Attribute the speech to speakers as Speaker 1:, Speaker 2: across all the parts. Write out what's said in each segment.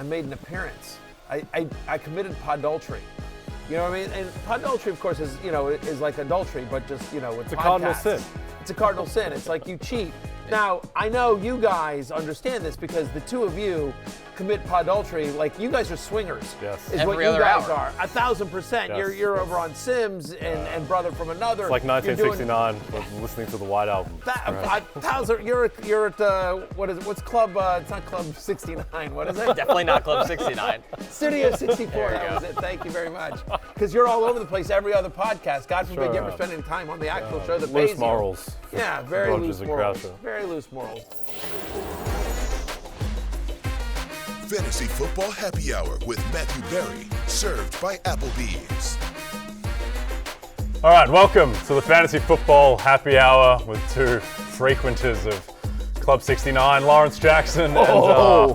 Speaker 1: I made an appearance. I committed podultery. You know what I mean? And podultery, of course, is like adultery, but just, with
Speaker 2: It's a cardinal sin.
Speaker 1: It's a cardinal sin. It's like you cheat. Now, I know you guys understand this because the two of you commit podultery. Like, you guys are swingers.
Speaker 2: Yes.
Speaker 1: Is
Speaker 3: Every
Speaker 1: what you
Speaker 3: other
Speaker 1: guys
Speaker 3: hour.
Speaker 1: are. 1,000%.
Speaker 2: Yes.
Speaker 1: You're over on Sims and Brother from Another.
Speaker 2: It's like
Speaker 1: You're doing
Speaker 2: 1969, listening to the White Album.
Speaker 1: that, 1,000. You're at what is it? What's club? It's not Club 69. What is it?
Speaker 3: Definitely not Club 69.
Speaker 1: Studio 64.
Speaker 3: There you
Speaker 1: That
Speaker 3: go.
Speaker 1: was it. Thank you very much. Because you're all over the place. Every other podcast. God forbid
Speaker 2: Sure.
Speaker 1: you ever spend any time on the actual show that pays
Speaker 2: Loose
Speaker 1: you.
Speaker 2: morals.
Speaker 1: Yeah, very
Speaker 2: Rogers
Speaker 1: loose
Speaker 2: and
Speaker 1: morals.
Speaker 2: Croucher.
Speaker 1: Very loose morals.
Speaker 4: Fantasy Football Happy Hour with Matthew Berry, served by Applebee's.
Speaker 2: All right, welcome to the Fantasy Football Happy Hour with two frequenters of Club 69, Lawrence Jackson and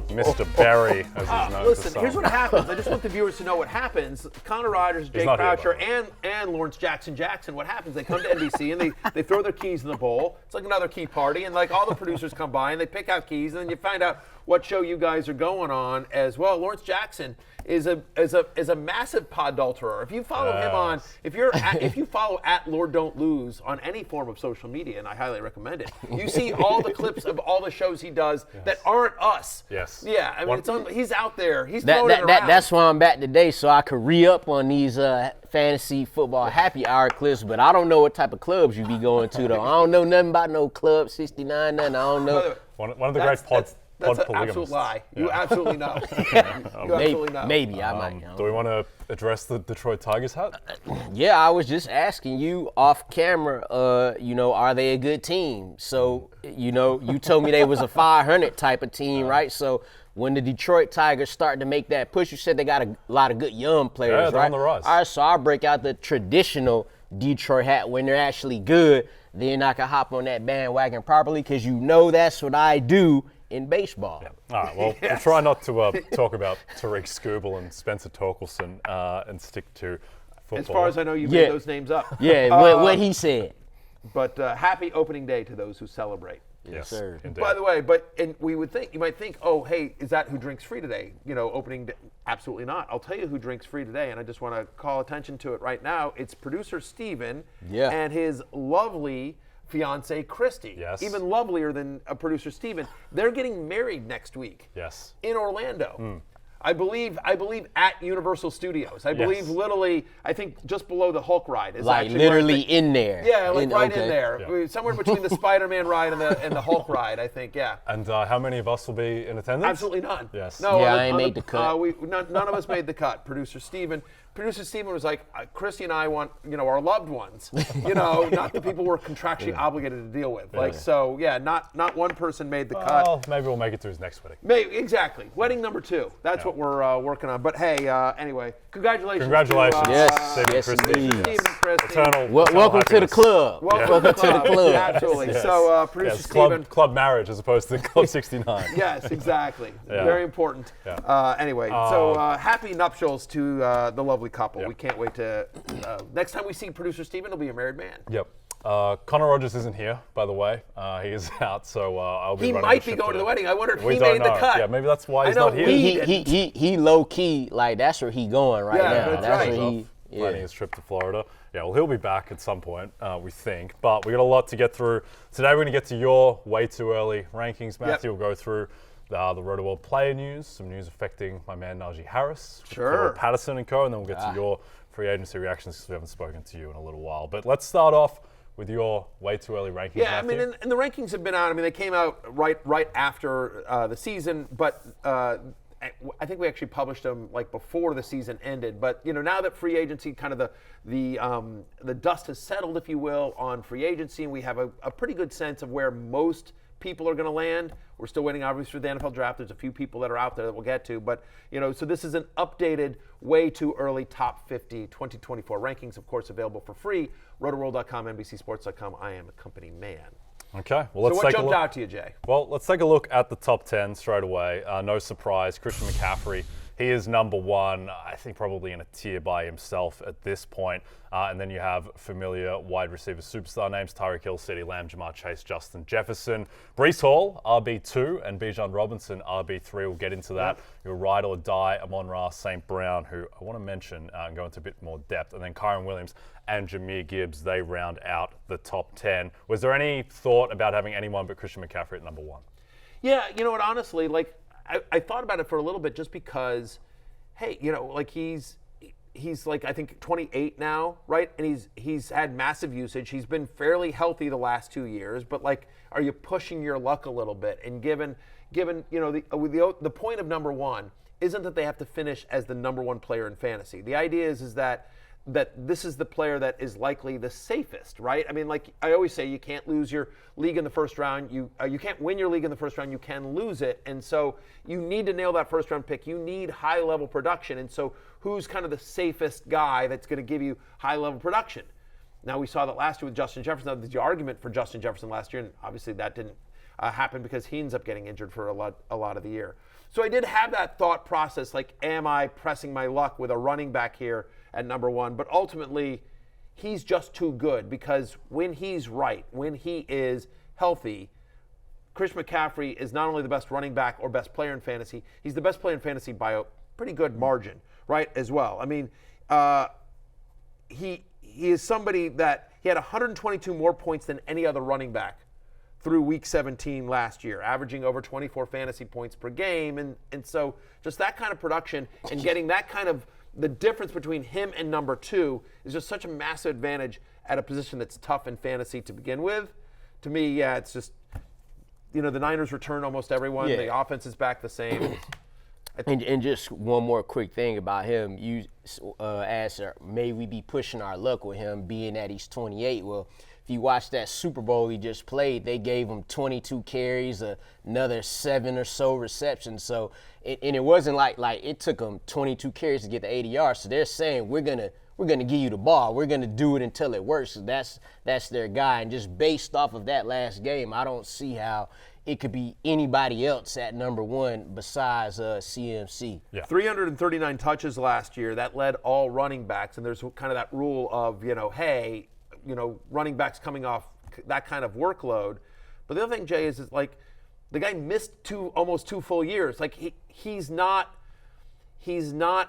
Speaker 2: Mr. Berry, as he's known to
Speaker 1: Listen,
Speaker 2: some.
Speaker 1: here's what happens. I just want the viewers to know what happens. Connor Rogers, Jake
Speaker 2: not here,
Speaker 1: Croucher,
Speaker 2: by the
Speaker 1: and Lawrence Jackson, what happens, they come to NBC and they throw their keys in the bowl. It's like another key party, and like all the producers come by and they pick out keys, and then you find out what show you guys are going on as well. Lawrence Jackson is a massive podulterer. If you follow him on, if you follow at Lord Don't Lose on any form of social media, and I highly recommend it, you see all the clips of all the shows he does that aren't us.
Speaker 2: Yes.
Speaker 1: Yeah, I mean, he's out there. He's throwing it around.
Speaker 5: That's why I'm back today, so I could re-up on these fantasy football happy hour clips, but I don't know what type of clubs you be going to, though. I don't know nothing about no Club 69, nothing. I don't know.
Speaker 2: One of the great
Speaker 1: That's an
Speaker 2: polygamists.
Speaker 1: absolute lie.
Speaker 2: Yeah.
Speaker 1: You absolutely know. You absolutely know.
Speaker 5: Maybe I might.
Speaker 2: Do we want to address the Detroit Tigers hat?
Speaker 5: Yeah, I was just asking you off camera, are they a good team? So, you told me they was a 500 type of team, right? So when the Detroit Tigers start to make that push, you said they got a lot of good young players,
Speaker 2: Yeah,
Speaker 5: right?
Speaker 2: they're on the rise.
Speaker 5: All right, so I'll break out the traditional Detroit hat when they're actually good. Then I can hop on that bandwagon properly because that's what I do in baseball.
Speaker 2: Yeah. All right, well, we'll try not to talk about Tariq Skubal and Spencer Torkelson and stick to football.
Speaker 1: As far as I know, you made those names up.
Speaker 5: Yeah, what he said.
Speaker 1: But happy opening day to those who celebrate.
Speaker 2: Yes,
Speaker 5: sir.
Speaker 2: indeed.
Speaker 1: By the way, you might think, oh, hey, is that who drinks free today? Opening day. Absolutely not. I'll tell you who drinks free today, and I just want to call attention to it right now. It's producer Steven and his lovely fiance Christy.
Speaker 2: Yes.
Speaker 1: Even lovelier than producer Steven. They're getting married next week.
Speaker 2: Yes.
Speaker 1: In Orlando. I believe at Universal Studios. I believe literally, I think just below the Hulk ride. Is
Speaker 5: Like
Speaker 1: actually
Speaker 5: literally in there.
Speaker 1: Yeah, like right
Speaker 5: okay.
Speaker 1: in there.
Speaker 2: Yeah.
Speaker 1: Somewhere between the Spider-Man ride and the Hulk ride, I think, yeah.
Speaker 2: And how many of us will be in attendance?
Speaker 1: Absolutely none.
Speaker 2: Yes.
Speaker 1: No,
Speaker 5: Yeah, I ain't made the cut.
Speaker 1: None of us made the cut. Producer Steven was like, Christy and I want, our loved ones, not the people we're contractually obligated to deal with. Not one person made the cut.
Speaker 2: Well, maybe we'll make it to his next wedding.
Speaker 1: Maybe, exactly. Wedding number 2. That's what we're working on. But hey, anyway, congratulations.
Speaker 2: Congratulations.
Speaker 1: To,
Speaker 5: Yes.
Speaker 2: Stephen
Speaker 5: Yes,
Speaker 2: Christie.
Speaker 5: indeed.
Speaker 1: Stephen and Christy.
Speaker 2: Eternal
Speaker 5: Welcome to the
Speaker 2: happiness.
Speaker 5: club.
Speaker 1: Welcome to the club. Absolutely.
Speaker 2: Yes.
Speaker 1: So, producer
Speaker 2: Yes,
Speaker 1: Steven.
Speaker 2: club marriage as opposed to Club 69.
Speaker 1: Yes, exactly.
Speaker 2: Yeah.
Speaker 1: Very important.
Speaker 2: Yeah.
Speaker 1: Anyway, happy nuptials to the lovely couple.
Speaker 2: Yeah.
Speaker 1: We can't wait to. Next time we see producer Steven, he'll be a married man.
Speaker 2: Yep. Connor Rogers isn't here, by the way. He is out, so I'll be
Speaker 1: He
Speaker 2: running
Speaker 1: might
Speaker 2: the
Speaker 1: be
Speaker 2: ship
Speaker 1: going to
Speaker 2: today.
Speaker 1: the wedding. I wonder if
Speaker 2: We
Speaker 1: he
Speaker 2: don't
Speaker 1: made the
Speaker 2: know.
Speaker 1: cut.
Speaker 2: Yeah, maybe that's why he's
Speaker 1: I know
Speaker 2: not here.
Speaker 1: we-
Speaker 5: He low key, like that's where he going right
Speaker 1: Yeah,
Speaker 5: now.
Speaker 1: that's right.
Speaker 5: where he
Speaker 2: Planning his trip to Florida. Yeah, well, he'll be back at some point, we think. But we got a lot to get through. Today we're going to get to your way too early rankings, Matthew. We'll go through the Rotoworld Player news, some news affecting my man Najee Harris,
Speaker 1: Sure.
Speaker 2: Cordarrelle Patterson and co. And then we'll get to your free agency reactions because we haven't spoken to you in a little while. But let's start off with your way too early rankings,
Speaker 1: Yeah,
Speaker 2: Matthew.
Speaker 1: I mean, and the rankings have been out. I mean, they came out right after the season, but I think we actually published them like before the season ended. But now that free agency, kind of the dust has settled, if you will, on free agency, and we have a pretty good sense of where most people are going to land. We're still waiting, obviously, for the NFL draft. There's a few people that are out there that we'll get to. But, so this is an updated, way too early top 50 2024 rankings, of course, available for free. Rotoworld.com, NBCSports.com. I am a company man.
Speaker 2: Okay, well, let's
Speaker 1: So what
Speaker 2: take a
Speaker 1: jumped
Speaker 2: look.
Speaker 1: out to you, Jay?
Speaker 2: Well, let's take a look at the top 10 straight away. No surprise, Christian McCaffrey he is number one, I think probably in a tier by himself at this point. And then you have familiar wide receiver superstar names, Tyreek Hill, CeeDee Lamb, Jamar Chase, Justin Jefferson. Breece Hall, RB2, and Bijan Robinson, RB3. We'll get into that. Your ride or die, Amon-Ra St. Brown, who I want to mention and go into a bit more depth. And then Kyren Williams and Jahmyr Gibbs, they round out the top 10. Was there any thought about having anyone but Christian McCaffrey at number one?
Speaker 1: Yeah, you know what, honestly, like, I thought about it for a little bit just because, hey, you know, like he's like, I think 28 now, right? And he's had massive usage. He's been fairly healthy the last 2 years, but like, are you pushing your luck a little bit? And given you know, the point of number one isn't that they have to finish as the number one player in fantasy. The idea is that this is the player that is likely the safest, right? I mean, like I always say, you can't lose your league in the first round. You can't win your league in the first round. You can lose it. And so you need to nail that first round pick. You need high level production. And so who's kind of the safest guy that's going to give you high level production? Now we saw that last year with Justin Jefferson. Now, there's the argument for Justin Jefferson last year, and obviously that didn't happen because he ends up getting injured for a lot of the year. So I did have that thought process, like, am I pressing my luck with a running back here at number one? But ultimately, he's just too good because when he's right, when he is healthy, Chris McCaffrey is not only the best running back or best player in fantasy, he's the best player in fantasy by a pretty good margin, right, as well. I mean, he is somebody that he had 122 more points than any other running back through week 17 last year, averaging over 24 fantasy points per game. And so just that kind of production and getting that kind of, the difference between him and number two is just such a massive advantage at a position that's tough in fantasy to begin with. To me, yeah, it's just, you know, the Niners return almost everyone.
Speaker 5: Yeah.
Speaker 1: The offense is back the same.
Speaker 5: And just one more quick thing about him. You asked, may we be pushing our luck with him being that he's 28? Well, if you watch that Super Bowl he just played, they gave him 22 carries, another 7 or so receptions. So, and it wasn't like it took him 22 carries to get the 80 yards. So they're saying we're gonna give you the ball. We're gonna do it until it works. So that's their guy. And just based off of that last game, I don't see how it could be anybody else at number one besides CMC.
Speaker 2: Yeah.
Speaker 1: 339 touches last year. That led all running backs. And there's kind of that rule of, you know, hey, you know, running backs coming off that kind of workload. But the other thing, Jay, is like the guy missed almost 2 full years. Like he's not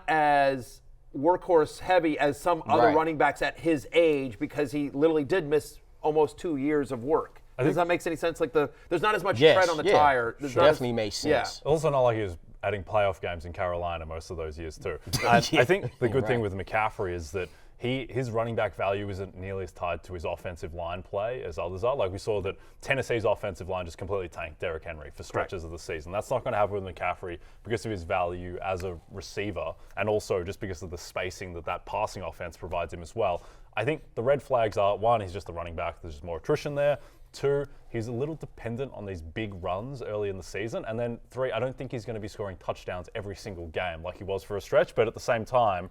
Speaker 1: as workhorse heavy as some other running backs at his age because he literally did miss almost 2 years of work. Does that make any sense? Like there's not as much tread on the tire. There's
Speaker 5: definitely makes sense.
Speaker 2: Yeah. Also not like he was adding playoff games in Carolina most of those years too. I think the good thing with McCaffrey is that his running back value isn't nearly as tied to his offensive line play as others are. Like we saw that Tennessee's offensive line just completely tanked Derrick Henry for stretches of the season. That's not going to happen with McCaffrey because of his value as a receiver and also just because of the spacing that passing offense provides him as well. I think the red flags are, one, he's just a running back. There's just more attrition there. 2, he's a little dependent on these big runs early in the season. And then 3, I don't think he's going to be scoring touchdowns every single game like he was for a stretch. But at the same time,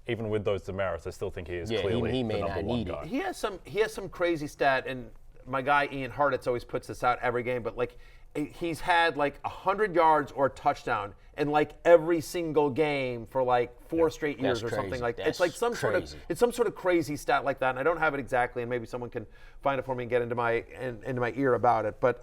Speaker 2: even with those demerits, I still think he is clearly
Speaker 5: he
Speaker 2: the
Speaker 5: may
Speaker 2: number
Speaker 5: not
Speaker 2: one
Speaker 5: need
Speaker 2: guy.
Speaker 5: it.
Speaker 1: He has some crazy stat, and my guy Ian Hartitz always puts this out every game, but like he's had like 100 yards or a touchdown in like every single game for like 4 straight years or
Speaker 5: crazy.
Speaker 1: something like that.
Speaker 5: That's
Speaker 1: It's like some
Speaker 5: crazy.
Speaker 1: some sort of crazy stat like that, and I don't have it exactly, and maybe someone can find it for me and get into my ear about it. But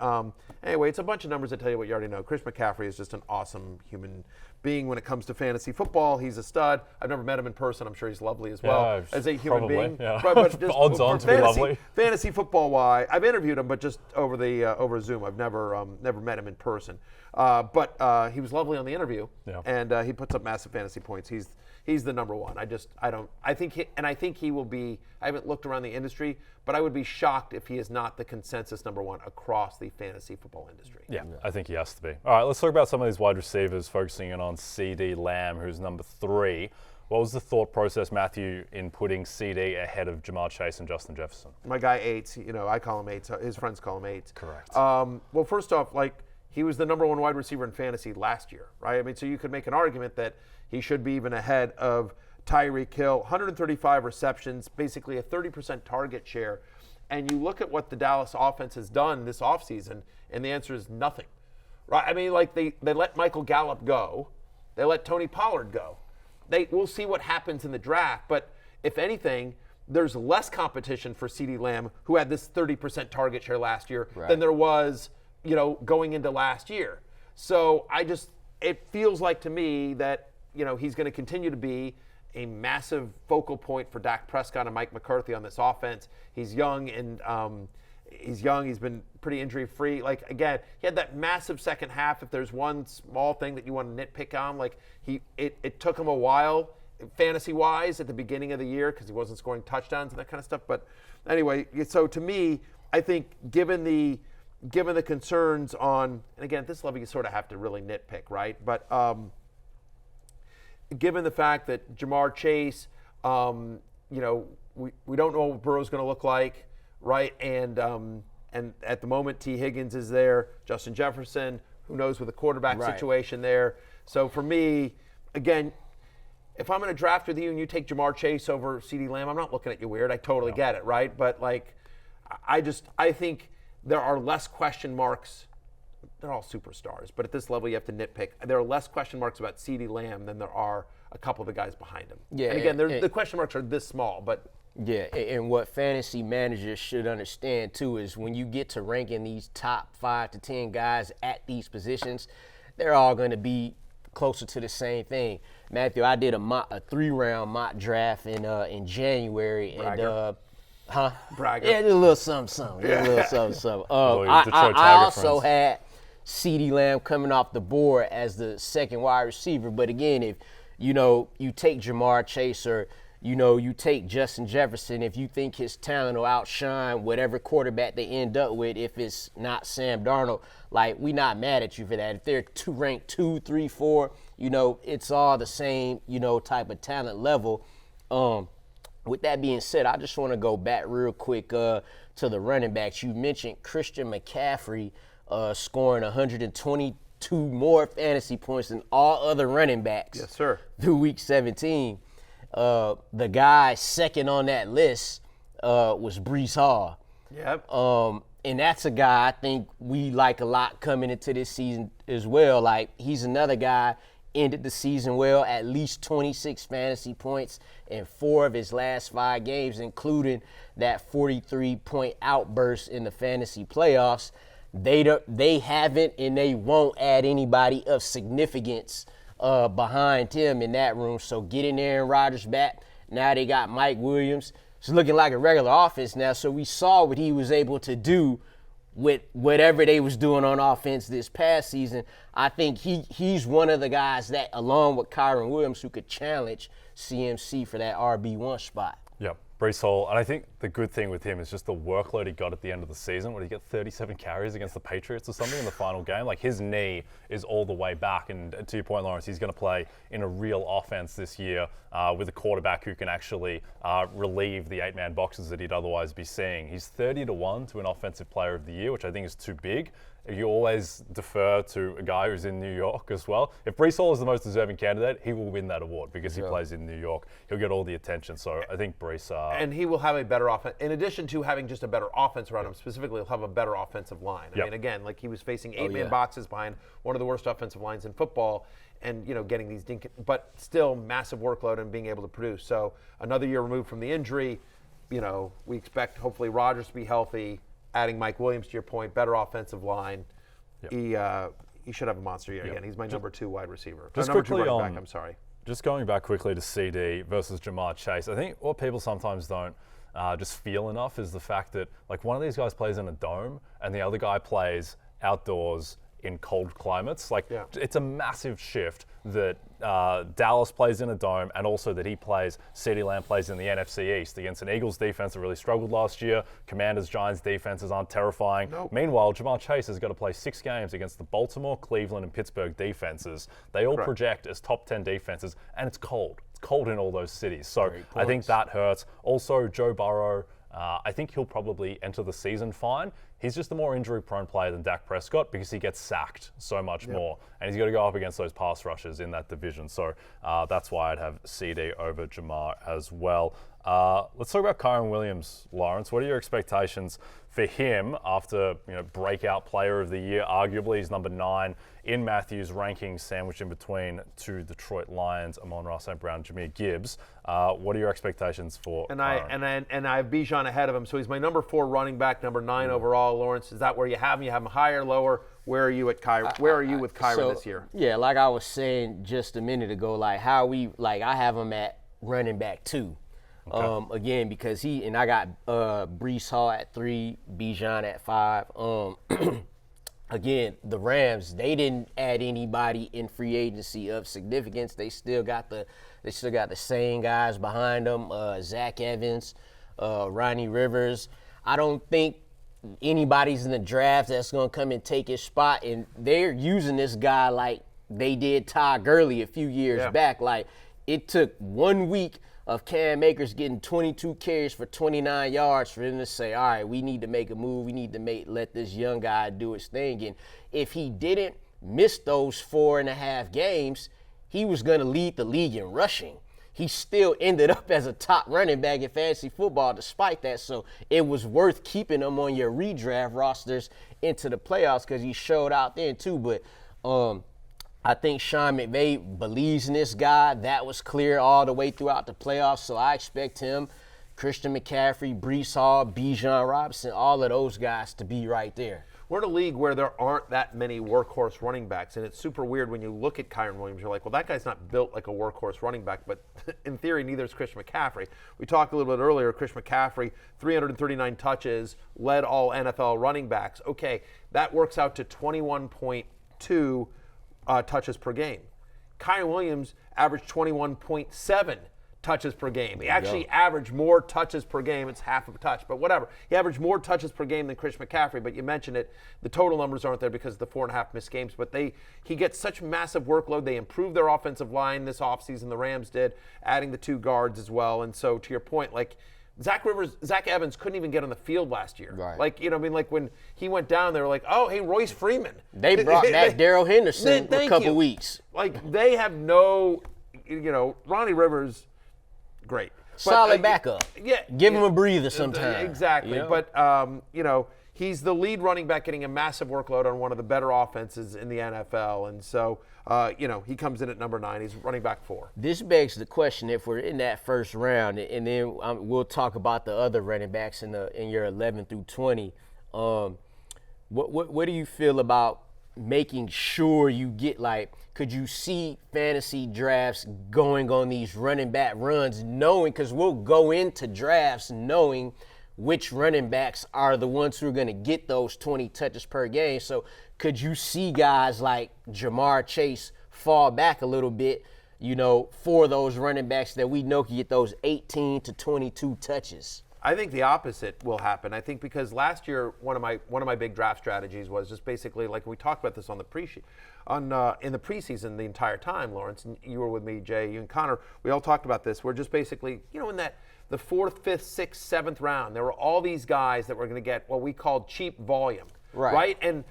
Speaker 1: anyway, it's a bunch of numbers that tell you what you already know. Chris McCaffrey is just an awesome human being when it comes to fantasy football. He's a stud. I've never met him in person. I'm sure he's lovely as well as a human being.
Speaker 2: Yeah.
Speaker 1: But just
Speaker 2: Odds on to be lovely.
Speaker 1: Fantasy football wise, I've interviewed him, but just over Zoom. I've never met him in person. But he was lovely on the interview, and he puts up massive fantasy points. He's the number one. I think he will be. I haven't looked around the industry, but I would be shocked if he is not the consensus number one across the fantasy football industry.
Speaker 2: Yeah, I think he has to be. All right, let's talk about some of these wide receivers, focusing in on CeeDee Lamb, who's number 3. What was the thought process, Matthew, in putting CeeDee ahead of Jamar Chase and Justin Jefferson?
Speaker 1: My guy Eights, I call him Eights. His friends call him Eights.
Speaker 2: Correct.
Speaker 1: Well, first off, he was the number one wide receiver in fantasy last year, right? I mean, so you could make an argument that he should be even ahead of Tyreek Hill. 135 receptions, basically a 30% target share. And you look at what the Dallas offense has done this offseason, and the answer is nothing. Right? I mean, they let Michael Gallup go. They let Tony Pollard go. We'll see what happens in the draft, but if anything, there's less competition for CeeDee Lamb, who had this 30% target share last year, than there was, going into last year. So it feels like to me that, he's going to continue to be a massive focal point for Dak Prescott and Mike McCarthy on this offense. He's young and he's been pretty injury-free. Like, again, he had that massive second half. If there's one small thing that you want to nitpick on, like it took him a while fantasy-wise at the beginning of the year because he wasn't scoring touchdowns and that kind of stuff. But anyway, so to me, I think given the concerns on, and again, at this level you sort of have to really nitpick, right? But given the fact that Jamar Chase, we don't know what Burrow's going to look like, right? And at the moment, T. Higgins is there, Justin Jefferson, who knows with the quarterback situation there. So for me, again, if I'm going to draft with you and you take Jamar Chase over CeeDee Lamb, I'm not looking at you weird. I totally get it, right? But I think there are less question marks. They're all superstars, but at this level, you have to nitpick. There are less question marks about CeeDee Lamb than there are a couple of the guys behind him. Yeah, and again, the question marks are this small, but.
Speaker 5: Yeah, and what fantasy managers should understand, too, is when you get to ranking these top 5 to 10 guys at these positions, they're all going to be closer to the same thing. Matthew, I did a 3-round mock draft in January.
Speaker 1: Bragger.
Speaker 5: And,
Speaker 1: Bragger.
Speaker 5: Yeah, a little something. I also had CeeDee Lamb coming off the board as the second wide receiver. But again, if, you take Jamar Chase or, you take Justin Jefferson, if you think his talent will outshine whatever quarterback they end up with, if it's not Sam Darnold, we not mad at you for that. If they're ranked 2, 3, 4, it's all the same, type of talent level. With that being said, I just want to go back real quick to the running backs. You mentioned Christian McCaffrey scoring 122 more fantasy points than all other running backs.
Speaker 1: Yes, sir.
Speaker 5: Through week 17. The guy second on that list was Breece Hall.
Speaker 1: Yep.
Speaker 5: And that's a guy I think we like a lot coming into this season as well. He's another guy, ended the season well, at least 26 fantasy points in 4 of his last 5 games, including that 43-point outburst in the fantasy playoffs. They haven't and they won't add anybody of significance behind him in that room. So getting Aaron Rodgers back, now they got Mike Williams. It's looking like a regular offense now. So we saw what he was able to do with whatever they was doing on offense this past season. I think he's one of the guys that, along with Kyren Williams, who could challenge CMC for that RB1 spot.
Speaker 2: Yep, Breece Hall. And I think the good thing with him is just the workload he got at the end of the season. What did he get, 37 carries against the Patriots or something in the final game? His knee is all the way back. And to your point, Lawrence, he's going to play in a real offense this year with a quarterback who can actually relieve the 8-man boxes that he'd otherwise be seeing. He's 30-1 to an Offensive Player of the Year, which I think is too big. You always defer to a guy who's in New York as well. If Breece Hall is the most deserving candidate, he will win that award because he plays in New York. He'll get all the attention. So I think Breece...
Speaker 1: and he will have a better offense. In addition to having just a better offense around him, specifically, he'll have a better offensive line. I mean, again, he was facing 8-man boxes behind one of the worst offensive lines in football and, getting these but still massive workload and being able to produce. So another year removed from the injury, we expect hopefully Rodgers to be healthy, adding Mike Williams to your point, better offensive line. Yep. He should have a monster year again. He's my number 2 wide receiver. Number 2 running back, I'm sorry.
Speaker 2: Just going back quickly to CeeDee versus Jamar Chase, I think what people sometimes don't just feel enough is the fact that one of these guys plays in a dome and the other guy plays outdoors in cold climates. It's a massive shift that Dallas plays in a dome and also that CeeDee Lamb plays in the NFC East against an Eagles defense that really struggled last year. Commanders, Giants defenses aren't terrifying. Nope. Meanwhile, Jamar Chase has got to play 6 games against the Baltimore, Cleveland, and Pittsburgh defenses. They all project as top 10 defenses, and it's cold. It's cold in all those cities. So I think that hurts. Also, Joe Burrow, I think he'll probably enter the season fine. he's just a more injury-prone player than Dak Prescott because he gets sacked so much more, and he's got to go up against those pass rushers in that division. So that's why I'd have CeeDee over Jamar as well. Let's talk about Kyren Williams, Lawrence. What are your expectations for him after breakout player of the year? Arguably, he's number 9 in Matthew's rankings, sandwiched in between 2 Detroit Lions, Amon-Ra, St. Brown, Jahmyr Gibbs. What are your expectations for Kyren?
Speaker 1: And I have Bijan ahead of him, so he's my number 4 running back, number 9 overall. Lawrence, is that where you have him? You have him higher, lower? Where are you at Kyren? Where are you with Kyren this year?
Speaker 5: Yeah, like I was saying just a minute ago, I have him at running back 2. Okay. Again, because I got Breece Hall at 3, Bijan at 5. Again, the Rams, they didn't add anybody in free agency of significance. They still got the same guys behind them, Zach Evans, Ronnie Rivers. I don't think anybody's in the draft that's going to come and take his spot, and they're using this guy like they did Todd Gurley a few years back. Like, it took 1 week of Cam Akers getting 22 carries for 29 yards for him to say, all right, we need to make a move. We need to let this young guy do his thing. And if he didn't miss those 4.5 games, he was going to lead the league in rushing. He still ended up as a top running back in fantasy football despite that. So it was worth keeping him on your redraft rosters into the playoffs because he showed out then too. But I think Sean McVay believes in this guy. That was clear all the way throughout the playoffs. So I expect him, Christian McCaffrey, Breece Hall, Bijan Robinson, all of those guys to be right there.
Speaker 1: We're in a league where there aren't that many workhorse running backs, and it's super weird when you look at Kyren Williams. You're like, well, that guy's not built like a workhorse running back, but in theory, neither is Christian McCaffrey. We talked a little bit earlier, Christian McCaffrey, 339 touches, led all NFL running backs. Okay, that works out to 21.2 touches per game. Kyren Williams averaged 21.7 touches per game. He actually averaged more touches per game. It's half of a touch, but whatever. He averaged more touches per game than Christian McCaffrey, but you mentioned it. The total numbers aren't there because of the 4.5 missed games, but he gets such massive workload. They improved their offensive line this offseason, the Rams did, adding the 2 guards as well. And so to your point, like, Zach Evans couldn't even get on the field last year.
Speaker 5: Right.
Speaker 1: Like, like when he went down, they were like, oh, hey, Royce Freeman.
Speaker 5: They brought back Darrell Henderson for a couple weeks.
Speaker 1: Like, they have no, Ronnie Rivers, great.
Speaker 5: Solid backup.
Speaker 1: Yeah.
Speaker 5: Give him a breather sometime.
Speaker 1: Exactly.
Speaker 5: Yeah.
Speaker 1: But, he's the lead running back getting a massive workload on one of the better offenses in the NFL. And so, he comes in at number 9. He's running back 4.
Speaker 5: This begs the question, if we're in that first round, and then we'll talk about the other running backs in your 11 through 20. What do you feel about making sure you get, could you see fantasy drafts going on these running back runs, knowing, because we'll go into drafts knowing which running backs are the ones who are going to get those 20 touches per game. So could you see guys like Jamar Chase fall back a little bit, for those running backs that we know can get those 18 to 22 touches?
Speaker 1: I think the opposite will happen. I think because last year one of my big draft strategies was just basically, like, we talked about this in the preseason the entire time, Lawrence, and you were with me, Jay, you and Connor. We all talked about this. We're just basically, in that the 4th, 5th, 6th, 7th round, there were all these guys that were going to get what we called cheap volume, right? And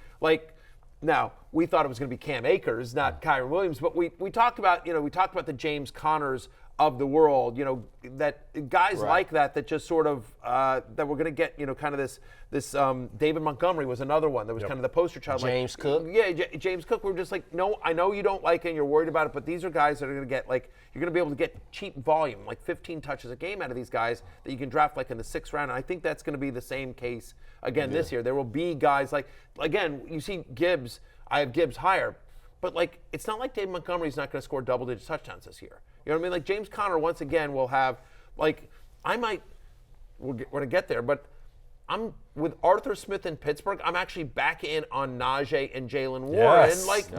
Speaker 1: now we thought it was going to be Cam Akers, not Kyren Williams, but we talked about the James Connors of the world, that guys like that just sort of that we're going to get, kind of this David Montgomery was another one that was kind of the poster child.
Speaker 5: James Cook.
Speaker 1: Yeah, James Cook. We're just like, no, I know you don't like it and you're worried about it, but these are guys that are going to get, you're going to be able to get cheap volume, 15 touches a game out of these guys that you can draft in the 6th round. And I think that's going to be the same case again this year. There will be guys again, you see Gibbs. I have Gibbs higher. But, it's not like David Montgomery's not going to score double-digit touchdowns this year. You know what I mean? James Conner, once again, will have, we're going to get there, but I'm with Arthur Smith in Pittsburgh. I'm actually back in on Najee and Jalen Warren.
Speaker 2: Yes.
Speaker 1: Because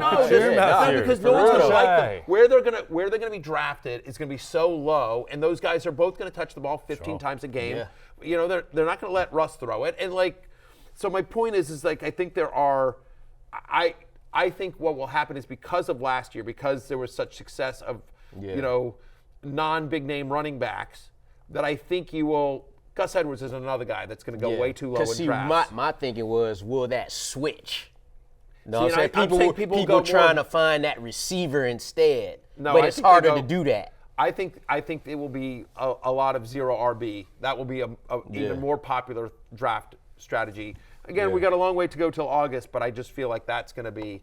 Speaker 1: no one's going to like them. Where they're going to be drafted is going to be so low, and those guys are both going to touch the ball 15 times a game. Yeah. They're not going to let Russ throw it. And, so my point is I think there are I think what will happen is because of last year, because there was such success of, non-big name running backs, that I think you will Gus Edwards is another guy that's going to go way too low in
Speaker 5: see,
Speaker 1: drafts.
Speaker 5: my thinking was, will that switch? No,
Speaker 1: See, and I'm saying people go
Speaker 5: trying
Speaker 1: more-
Speaker 5: to find that receiver instead.
Speaker 1: No,
Speaker 5: but
Speaker 1: I
Speaker 5: it's
Speaker 1: think they
Speaker 5: harder
Speaker 1: go-
Speaker 5: to do that.
Speaker 1: I think it will be a lot of zero RB. That will be a even more popular draft strategy. Again, we got a long way to go till August, but I just feel like that's going to be.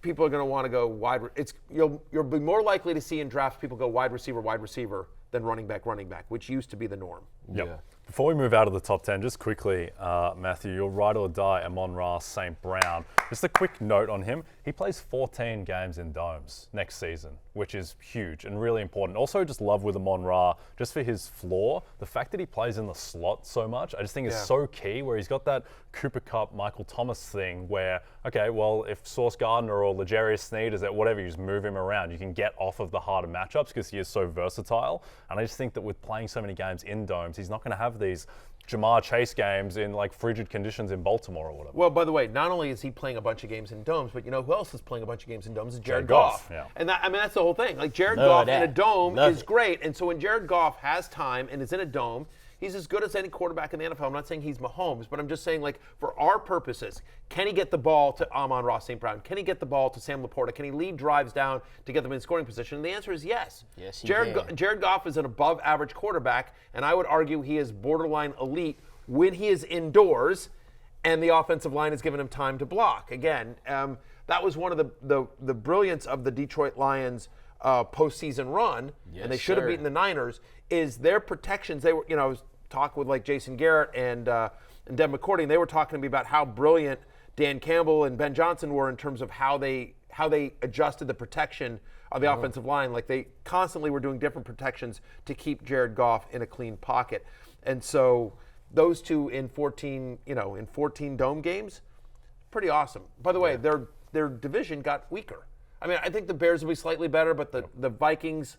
Speaker 1: People are going to want to go wide. You'll be more likely to see in drafts people go wide receiver than running back, which used to be the norm.
Speaker 2: Yep.
Speaker 5: Yeah.
Speaker 2: Before we move out of the top 10, just quickly, Matthew, your ride or die, Amon-Ra St. Brown. Just a quick note on him. He plays 14 games in domes next season, which is huge and really important. Also, just love with Amon-Ra, just for his floor, the fact that he plays in the slot so much, I just think is so key, where he's got that Cooper Kupp, Michael Thomas thing where, okay, well, if Sauce Gardner or L'Jarius Sneed is at whatever, you just move him around. You can get off of the harder matchups because he is so versatile. And I just think that with playing so many games in domes, he's not going to have these Jamar Chase games in like frigid conditions in Baltimore or whatever.
Speaker 1: Well, by the way, not only is he playing a bunch of games in domes, but you know who else is playing a bunch of games in domes? Is Jared Goff.
Speaker 2: Yeah.
Speaker 1: And that's the whole thing. Like Jared
Speaker 5: Love
Speaker 1: Goff
Speaker 5: that.
Speaker 1: in a dome
Speaker 5: Love
Speaker 1: is
Speaker 5: it.
Speaker 1: great. And so when Jared Goff has time and is in a dome, he's as good as any quarterback in the NFL. I'm not saying he's Mahomes, but I'm just saying, like, for our purposes, can he get the ball to Amon-Ra St. Brown? Can he get the ball to Sam Laporta? Can he lead drives down to get them in scoring position? And the answer is yes.
Speaker 5: Yes, he
Speaker 1: Jared
Speaker 5: can.
Speaker 1: Jared Goff is an above-average quarterback, and I would argue he is borderline elite when he is indoors and the offensive line is giving him time to block. Again, that was one of the brilliance of the Detroit Lions postseason run, and they should have beaten the Niners, is their protections. They were, I was talking with like Jason Garrett and Deb McCourty, and they were talking to me about how brilliant Dan Campbell and Ben Johnson were in terms of how they adjusted the protection of the offensive line. Like they constantly were doing different protections to keep Jared Goff in a clean pocket. And so those two in 14 dome games, pretty awesome. By the way, their division got weaker. I mean, I think the Bears will be slightly better, but the Vikings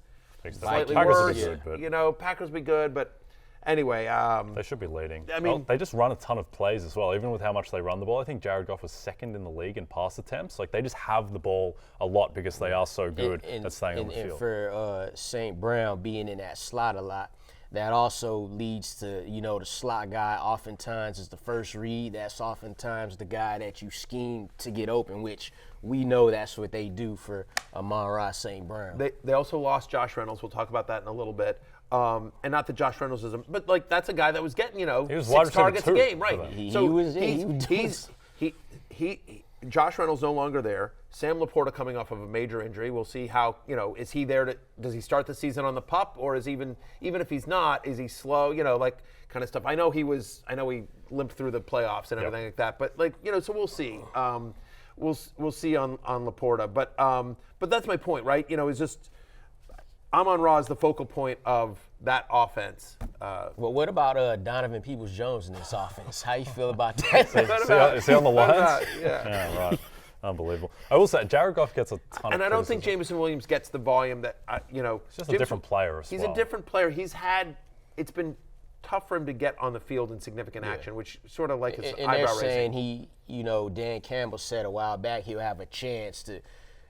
Speaker 1: slightly
Speaker 2: Packers will
Speaker 1: worse.
Speaker 2: be good, but
Speaker 1: Packers will be good, but anyway.
Speaker 2: they should be leading.
Speaker 1: I mean,
Speaker 2: they just run a ton of plays as well, even with how much they run the ball. I think Jared Goff was second in the league in pass attempts. Like they just have the ball a lot because they are so good at staying on the field.
Speaker 5: And for St. Brown being in that slot a lot, that also leads to, the slot guy oftentimes is the first read. That's oftentimes the guy that you scheme to get open, which we know that's what they do for Amon-Ra St. Brown.
Speaker 1: They also lost Josh Reynolds. We'll talk about that in a little bit. And not that Josh Reynolds is, but like that's a guy that was getting,
Speaker 2: He was
Speaker 1: 6
Speaker 2: wide receiver
Speaker 1: targets a
Speaker 2: 2
Speaker 1: game,
Speaker 2: for
Speaker 1: right?
Speaker 2: them.
Speaker 1: Josh Reynolds no longer there. Sam Laporta coming off of a major injury. We'll see how, is he there does he start the season on the pup, or is even if he's not, is he slow, like kind of stuff. I know he limped through the playoffs and everything like that, but so we'll see. We'll see on Laporta, but that's my point, right? Is just Amon-Ra is the focal point of that offense.
Speaker 5: Well, what about Donovan Peoples-Jones in this offense? How you feel about that?
Speaker 2: Is he on the Lions?
Speaker 1: Yeah.
Speaker 2: Right. Unbelievable. I will say, Jared Goff gets a ton of
Speaker 1: And I don't think
Speaker 2: criticism.
Speaker 1: Jameson Williams gets the volume that,
Speaker 2: He's just a different player as
Speaker 1: He's
Speaker 2: well.
Speaker 1: a different player. It's been tough for him to get on the field in significant action, which sort of like is
Speaker 5: And they're
Speaker 1: eyebrow
Speaker 5: saying
Speaker 1: raising.
Speaker 5: Dan Campbell said a while back he'll have a chance to.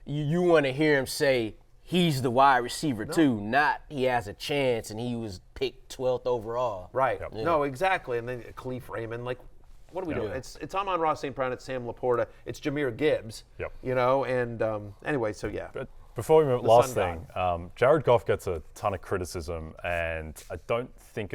Speaker 5: You want to hear him say he's the wide receiver too, not he has a chance and he was picked 12th overall.
Speaker 1: Right.
Speaker 2: Yep.
Speaker 1: No, exactly. And then Khalif Raymond, like, what are we doing? It's Amon-Ra St. Brown, it's Sam Laporta, it's Jahmyr Gibbs.
Speaker 2: Yep.
Speaker 1: And anyway, so yeah.
Speaker 2: But before we move,
Speaker 1: The
Speaker 2: last
Speaker 1: sun
Speaker 2: thing, Jared Goff gets a ton of criticism, and I don't think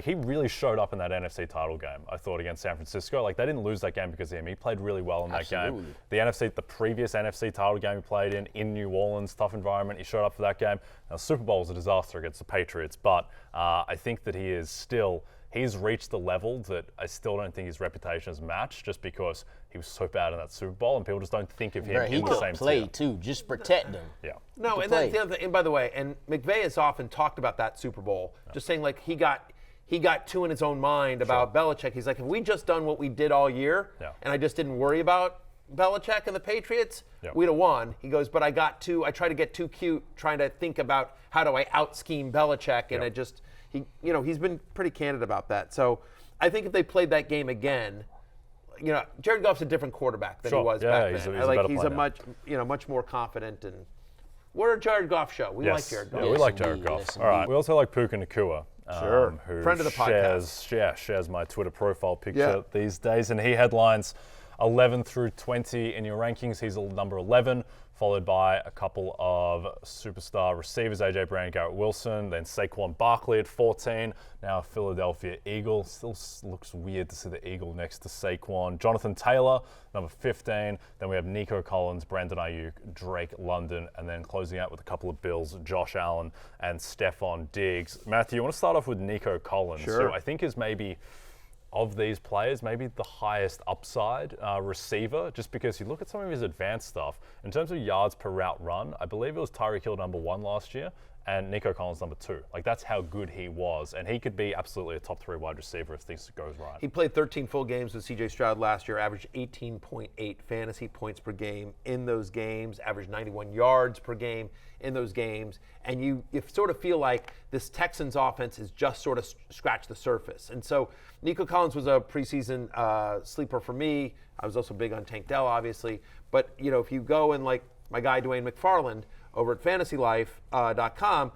Speaker 2: he really showed up in that NFC title game, I thought, against San Francisco. Like, they didn't lose that game because of him. He played really well in that game. The previous NFC title game he played in New Orleans, tough environment, he showed up for that game. Now, the Super Bowl was a disaster against the Patriots, but I think that he's reached the level that I still don't think his reputation is matched, just because he was so bad in that Super Bowl and people just don't think of him
Speaker 5: Right, he
Speaker 2: in the
Speaker 5: could
Speaker 2: same
Speaker 5: play
Speaker 2: tier.
Speaker 5: too. Just protect him.
Speaker 2: Yeah.
Speaker 1: No, and
Speaker 5: play.
Speaker 1: that's the other thing. And by the way, and McVay has often talked about that Super Bowl, just saying like he got too in his own mind about Belichick. He's like, if we just done what we did all year, and I just didn't worry about Belichick and the Patriots, we'd have won. He goes, but I tried to get too cute trying to think about how do I out-scheme Belichick, and he's been pretty candid about that. So I think if they played that game again, Jared Goff's a different quarterback than he was back then. He's a much more confident, and we're a Jared Goff show. We like Jared Goff.
Speaker 2: Yeah, we like
Speaker 5: Yes,
Speaker 2: Jared
Speaker 5: indeed.
Speaker 2: Goff.
Speaker 5: Yes,
Speaker 2: All right.
Speaker 5: indeed.
Speaker 2: We also like Puka Nacua. who
Speaker 1: Friend of the podcast.
Speaker 2: shares my Twitter profile picture these days, and he headlines 11 through 20 in your rankings. He's number 11, followed by a couple of superstar receivers, A.J. Brown, Garrett Wilson, then Saquon Barkley at 14, now a Philadelphia Eagle. Still looks weird to see the Eagle next to Saquon. Jonathan Taylor, number 15. Then we have Nico Collins, Brandon Ayuk, Drake London, and then closing out with a couple of Bills, Josh Allen and Stephon Diggs. Matthew, you want to start off with Nico Collins, who I think is maybe, of these players, maybe the highest upside receiver, just because you look at some of his advanced stuff. In terms of yards per route run, I believe it was Tyreek Hill number 1 last year, and Nico Collins number 2. Like, that's how good he was, and he could be absolutely a top 3 wide receiver if things goes right.
Speaker 1: He played 13 full games with C.J. Stroud last year, averaged 18.8 fantasy points per game in those games, averaged 91 yards per game in those games, and you sort of feel like this Texans offense is just sort of scratched the surface. And so Nico Collins was a preseason sleeper for me. I was also big on Tank Dell, obviously. But, if you go and like my guy Dwayne McFarland over at fantasylife.com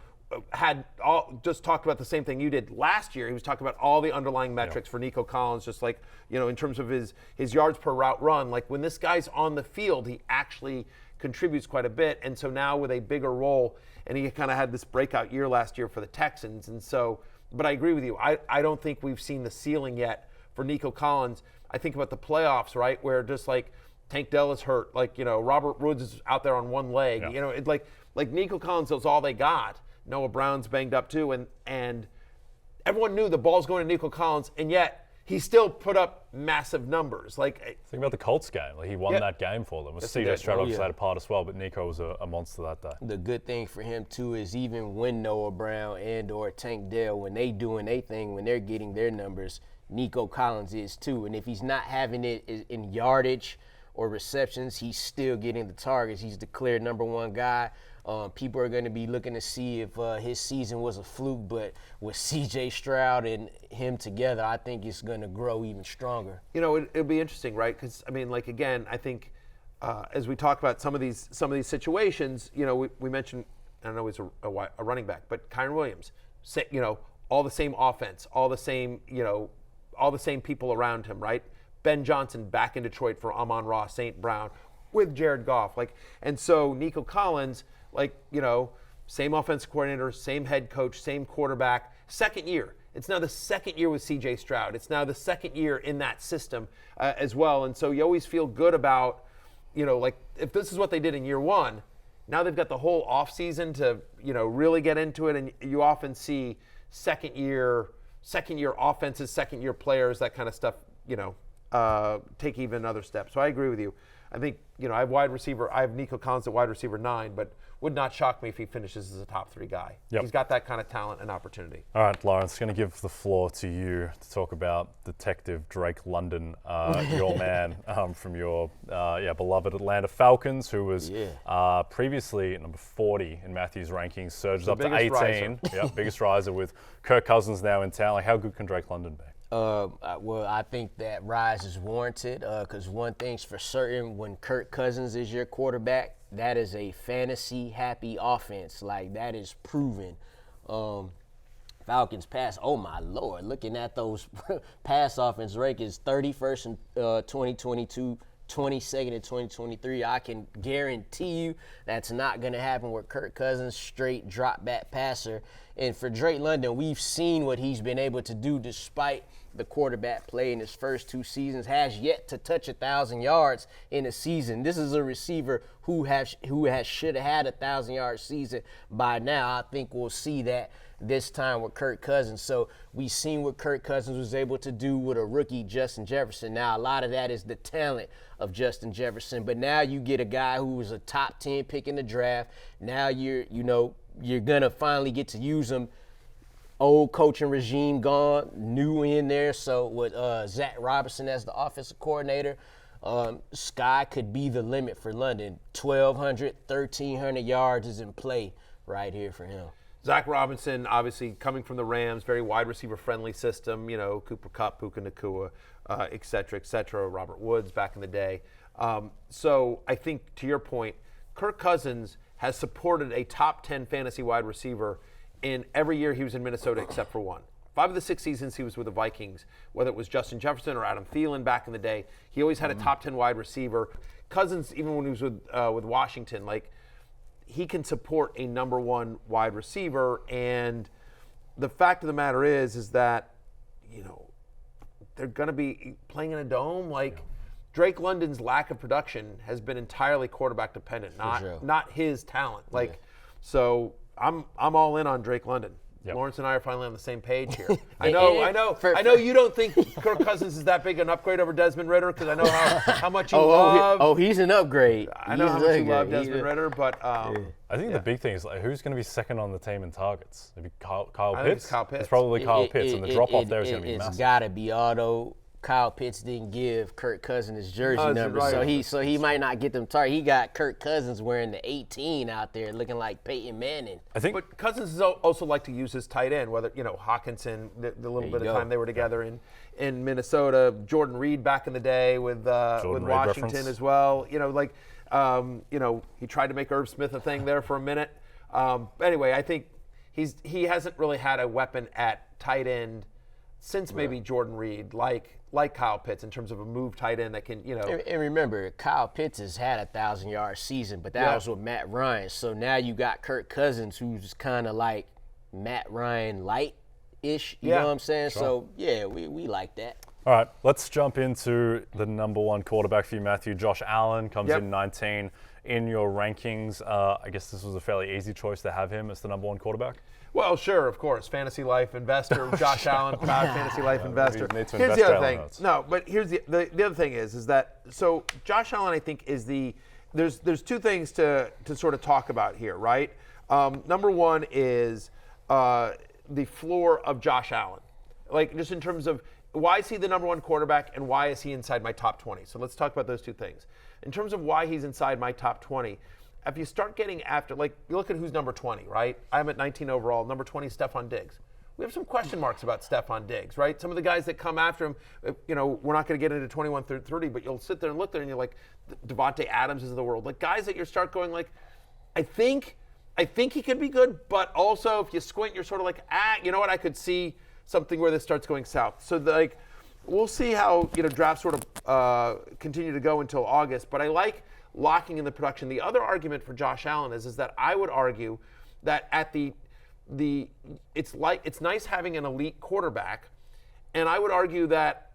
Speaker 1: just talked about the same thing you did last year. He was talking about all the underlying metrics for Nico Collins, just like, in terms of his yards per route run. Like, when this guy's on the field, he actually contributes quite a bit. And so now with a bigger role, and he kind of had this breakout year last year for the Texans. And so, but I agree with you. I don't think we've seen the ceiling yet for Nico Collins. I think about the playoffs, right, where just like Tank Dell is hurt, like, Robert Woods is out there on one leg. It like Nico Collins is all they got. Noah Brown's banged up too, and everyone knew the ball's going to Nico Collins, and yet he still put up massive numbers. Like,
Speaker 2: think about the Colts game. Like, he won that game for them. C.J. Stroud obviously had a part as well, but Nico was a monster that day.
Speaker 5: The good thing for him too is even when Noah Brown and or Tank Dell, when they doing their thing, when they're getting their numbers, Nico Collins is too. And if he's not having it in yardage or receptions, he's still getting the targets. He's the clear number 1 guy. People are going to be looking to see if his season was a fluke, but with C.J. Stroud and him together, I think it's going to grow even stronger.
Speaker 1: It'll be interesting, right? Because again, I think as we talk about some of these situations, we mentioned, I don't know he's a running back, but Kyren Williams, all the same offense, all the same people around him, right? Ben Johnson back in Detroit for Amon-Ra, St. Brown with Jared Goff, and so Nico Collins. Same offensive coordinator, same head coach, same quarterback, second year. It's now the second year with C.J. Stroud. It's now the second year in that system as well. And so you always feel good about, if this is what they did in year 1, now they've got the whole offseason to, really get into it. And you often see second year offenses, second year players, that kind of stuff, take even another step. So I agree with you. I think, I have Nico Collins at wide receiver 9, but would not shock me if he finishes as a top 3 guy.
Speaker 2: Yep.
Speaker 1: He's got that kind of talent and opportunity.
Speaker 2: All right, Lawrence, going to give the floor to you to talk about Detective Drake London, your man from your beloved Atlanta Falcons, who was previously number 40 in Matthew's rankings, surged up to 18. Biggest riser with Kirk Cousins now in town. Like, how good can Drake London be?
Speaker 5: Well, I think that rise is warranted because one thing's for certain, when Kirk Cousins is your quarterback, that is a fantasy-happy offense. Like, that is proven. Falcons pass, oh my Lord, looking at those pass offense rankings, 31st in 2022, 22nd in 2023. I can guarantee you that's not going to happen with Kirk Cousins, straight drop-back passer. And for Drake London, we've seen what he's been able to do despite the quarterback play in his first 2 seasons, has yet to touch 1,000 yards in a season. This is a receiver who should have had a 1,000-yard season by now. I think we'll see that this time with Kirk Cousins. So we've seen what Kirk Cousins was able to do with a rookie, Justin Jefferson. Now, a lot of that is the talent of Justin Jefferson, but now you get a guy who was a top 10 pick in the draft. Now you're going to finally get to use him. Old coaching regime gone, new in there. So with Zach Robinson as the offensive coordinator, sky could be the limit for London. 1,200, 1,300 yards is in play right here for him.
Speaker 1: Zach Robinson, obviously coming from the Rams, very wide receiver friendly system, Cooper Kupp, Puka Nacua, et cetera, Robert Woods back in the day. So I think, to your point, Kirk Cousins has supported a top 10 fantasy wide receiver in every year he was in Minnesota except for one. 5 of the 6 seasons he was with the Vikings, whether it was Justin Jefferson or Adam Thielen back in the day, he always had a top 10 wide receiver. Cousins, even when he was with Washington, like he can support a number 1 wide receiver. And the fact of the matter is that, you know, they're going to be playing in a dome. Like Drake London's lack of production has been entirely quarterback dependent, not his talent. Like, so I'm all in on Drake London. Yep. Lawrence and I are finally on the same page here. I know you don't think Kirk Cousins is that big an upgrade over Desmond Ridder because I know how much you love.
Speaker 5: Oh, he's an upgrade.
Speaker 1: I know how much you love Desmond Ridder, but
Speaker 2: I think the big thing is like, who's going to be second on the team in targets? Maybe Kyle Pitts.
Speaker 1: I think it's Kyle Pitts.
Speaker 2: It's probably Kyle Pitts, and the drop off there is going to be massive.
Speaker 5: It's got to be, although Kyle Pitts didn't give Kirk Cousins his jersey number, right. so he might not get them targets. He got Kirk Cousins wearing the 18 out there, looking like Peyton Manning.
Speaker 1: But Cousins is also like to use his tight end, whether Hawkinson, the little bit of time they were together in Minnesota, Jordan Reed back in the day with Washington as well. He tried to make Irv Smith a thing there for a minute. Anyway, I think he hasn't really had a weapon at tight end since maybe Jordan Reed, like Kyle Pitts, in terms of a move tight end that can,
Speaker 5: And remember, Kyle Pitts has had a 1,000-yard season, but that was with Matt Ryan. So now you got Kirk Cousins, who's kind of like Matt Ryan light-ish. You know what I'm saying? Sure. So we like that.
Speaker 2: All right, let's jump into the number 1 quarterback for you, Matthew. Josh Allen comes in 19 in your rankings. I guess this was a fairly easy choice to have him as the number 1 quarterback.
Speaker 1: Well, sure, of course. Fantasy Life investor, Josh Allen, proud Fantasy Life investor.
Speaker 2: Here's
Speaker 1: the other thing. No, but here's the other thing is that, so Josh Allen, I think, is there's 2 things to sort of talk about here, right? Number 1 is the floor of Josh Allen. Like, just in terms of why is he the number 1 quarterback and why is he inside my top 20? So let's talk about those 2 things. In terms of why he's inside my top 20, if you start getting after, like, you look at who's number 20, right? I'm at 19 overall. Number 20 is Stephon Diggs. We have some question marks about Stephon Diggs, right? Some of the guys that come after him, we're not going to get into 21 through 30, but you'll sit there and look there and you're like, Devontae Adams is of the world. Like, guys that you start going like, I think he could be good, but also if you squint, you're sort of like, you know what? I could see something where this starts going south. So, we'll see how, drafts sort of continue to go until August, but I like locking in the production. The other argument for Josh Allen is that I would argue that at it's nice having an elite quarterback, and I would argue that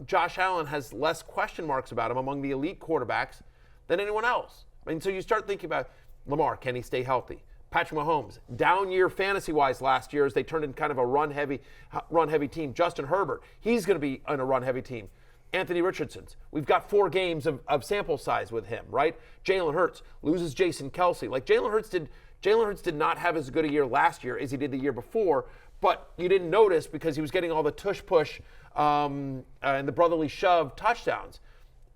Speaker 1: Josh Allen has less question marks about him among the elite quarterbacks than anyone else. I mean, so you start thinking about Lamar, can he stay healthy? Patrick Mahomes, down year fantasy-wise last year as they turned in kind of a run-heavy team. Justin Herbert, he's going to be on a run-heavy team. Anthony Richardson's. We've got 4 games of sample size with him, right? Jalen Hurts loses Jason Kelsey. Like Jalen Hurts did not have as good a year last year as he did the year before, but you didn't notice because he was getting all the tush-push and the brotherly shove touchdowns.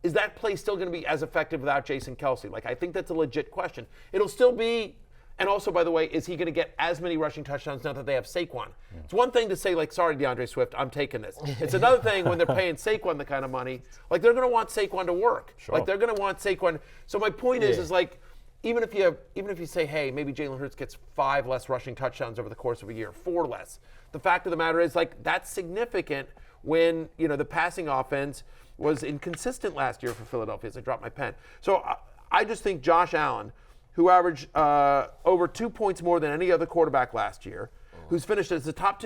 Speaker 1: Is that play still going to be as effective without Jason Kelsey? Like, I think that's a legit question. It'll still be. And also, by the way, is he going to get as many rushing touchdowns now that they have Saquon? It's one thing to say, like, sorry, DeAndre Swift, I'm taking this. It's another thing when they're paying Saquon the kind of money. Like, they're going to want Saquon to work.
Speaker 2: Sure.
Speaker 1: Like, they're going to want Saquon. So my point is like, even if you say, hey, maybe Jalen Hurts gets 5 less rushing touchdowns over the course of a year, 4 less. The fact of the matter is, like, that's significant when, the passing offense was inconsistent last year for Philadelphia. As I dropped my pen. So I just think Josh Allen, who averaged over 2 points more than any other quarterback last year, who's finished as the top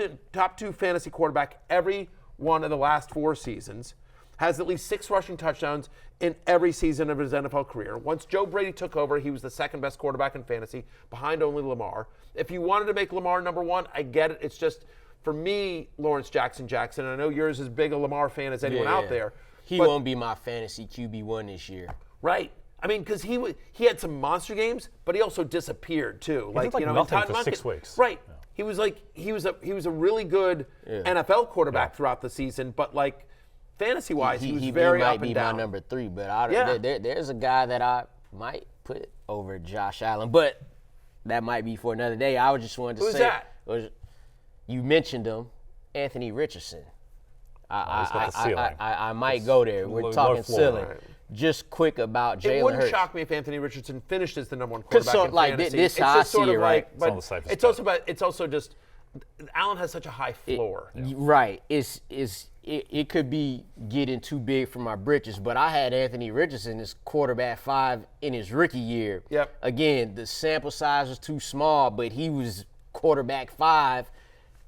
Speaker 1: two fantasy quarterback every one of the last 4 seasons, has at least 6 rushing touchdowns in every season of his NFL career. Once Joe Brady took over, he was the 2nd best quarterback in fantasy, behind only Lamar. If you wanted to make Lamar number 1, I get it. It's just, for me, Lawrence Jackson, and I know you're as big a Lamar fan as anyone out there.
Speaker 5: He won't be my fantasy QB1 this year.
Speaker 1: Right. I mean, because he had some monster games, but he also disappeared too.
Speaker 2: He did nothing for 6 weeks.
Speaker 1: Right. Yeah. He was a really good NFL quarterback throughout the season, but like fantasy wise, he was very up and down.
Speaker 5: He might be my number 3, but there's a guy that I might put over Josh Allen, but that might be for another day. I just wanted to say,
Speaker 1: who's that?
Speaker 5: You mentioned him, Anthony Richardson.
Speaker 2: He's got the ceiling.
Speaker 5: I might go there. We're talking ceiling. Right. just quick about Jalen Hurts.
Speaker 1: It wouldn't shock me if Anthony Richardson finished as the number one quarterback in fantasy.
Speaker 5: This
Speaker 1: it's
Speaker 5: how I
Speaker 1: just sort
Speaker 5: see
Speaker 1: of
Speaker 5: it, right?
Speaker 1: But
Speaker 2: It's on the
Speaker 1: it's also about. It's also just Allen has such a high floor.
Speaker 5: Right. It could be getting too big for my britches, but I had Anthony Richardson as quarterback 5 in his rookie year.
Speaker 1: Yep.
Speaker 5: Again, the sample size was too small, but he was quarterback 5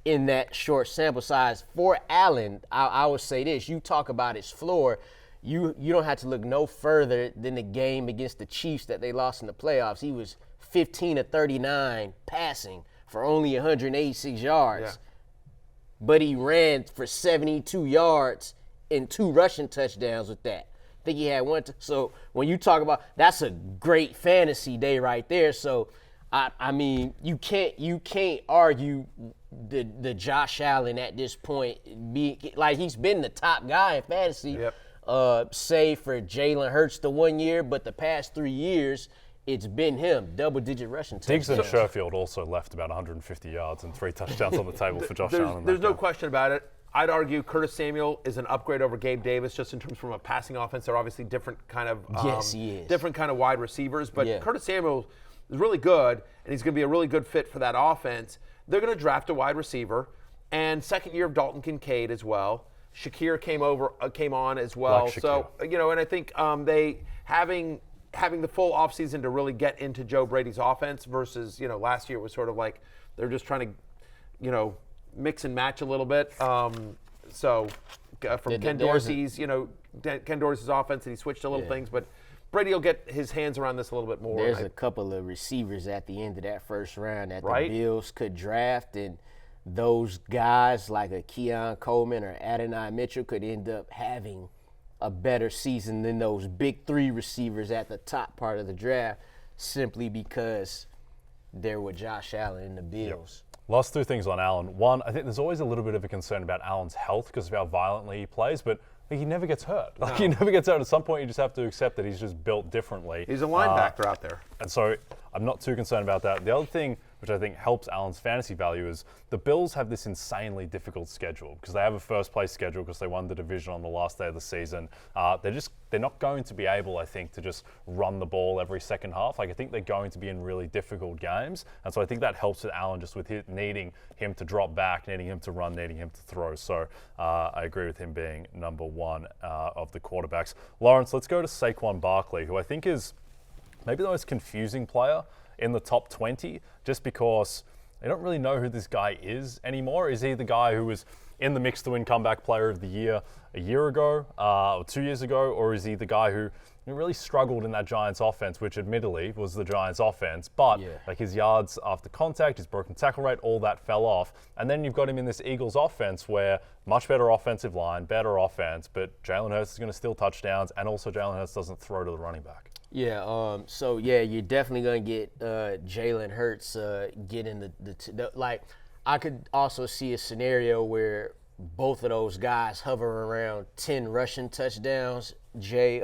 Speaker 5: in that short sample size. For Allen, I would say this. You talk about his floor. You don't have to look no further than the game against the Chiefs that they lost in the playoffs. He was 15 of 39 passing for only 186 yards.
Speaker 1: Yeah.
Speaker 5: But he ran for 72 yards and 2 rushing touchdowns with that. I think he had one. So when you talk about, that's a great fantasy day right there. So I mean, you can't argue the Josh Allen at this point. He's been the top guy in fantasy.
Speaker 1: Yep.
Speaker 5: Save for Jalen Hurts the 1 year, but the past 3 years, it's been him, double-digit rushing touchdowns.
Speaker 2: Diggs and Sherfield also left about 150 yards and 3 touchdowns on the table for Josh Allen.
Speaker 1: There's no question about it. I'd argue Curtis Samuel is an upgrade over Gabe Davis, just in terms from a passing offense. They're obviously different kind of
Speaker 5: Yes, he is.
Speaker 1: different kind of wide receivers, but
Speaker 5: Yeah.
Speaker 1: Curtis Samuel is really good, and he's going to be a really good fit for that offense. They're going to draft a wide receiver, and second year of Dalton Kincaid as well. Shakir came on as well.
Speaker 2: Like
Speaker 1: So and I think they having the full offseason to really get into Joe Brady's offense versus last year it was sort of like they're just trying to mix and match a little bit. From Ken Dorsey's Ken Dorsey's offense, and he switched a little things, but Brady will get his hands around this a little bit more.
Speaker 5: There's a couple of receivers at the end of that first round that
Speaker 1: Right.
Speaker 5: the Bills could draft, and those guys like a Keon Coleman or Adonai Mitchell could end up having a better season than those big 3 receivers at the top part of the draft, simply because they're with Josh Allen and the Bills.
Speaker 2: Last 2 things on Allen. One, I think there's always a little bit of a concern about Allen's health because of how violently he plays, but he never gets hurt. He never gets hurt. At some point, you just have to accept that he's just built differently.
Speaker 1: He's a linebacker out there.
Speaker 2: And so I'm not too concerned about that. The other thing which I think helps Allen's fantasy value is the Bills have this insanely difficult schedule because they have a first place schedule because they won the division on the last day of the season. They're not going to be able, I think, to just run the ball every second half. I think they're going to be in really difficult games. And so I think that helps with Allen just with needing him to drop back, needing him to run, needing him to throw. So I agree with him being number 1 of the quarterbacks. Lawrence, let's go to Saquon Barkley, who I think is maybe the most confusing player in the top 20, just because they don't really know who this guy is anymore. Is he the guy who was in the mix to win comeback player of the year a year ago or 2 years ago, or is he the guy who really struggled in that Giants offense, which admittedly was the Giants offense, but his yards after contact, his broken tackle rate, all that fell off. And then you've got him in this Eagles offense where much better offensive line, better offense, but Jalen Hurts is going to steal touchdowns, and also Jalen Hurts doesn't throw to the running back.
Speaker 5: Yeah, you're definitely going to get Jalen Hurts getting I could also see a scenario where both of those guys hover around 10 rushing touchdowns, Jay.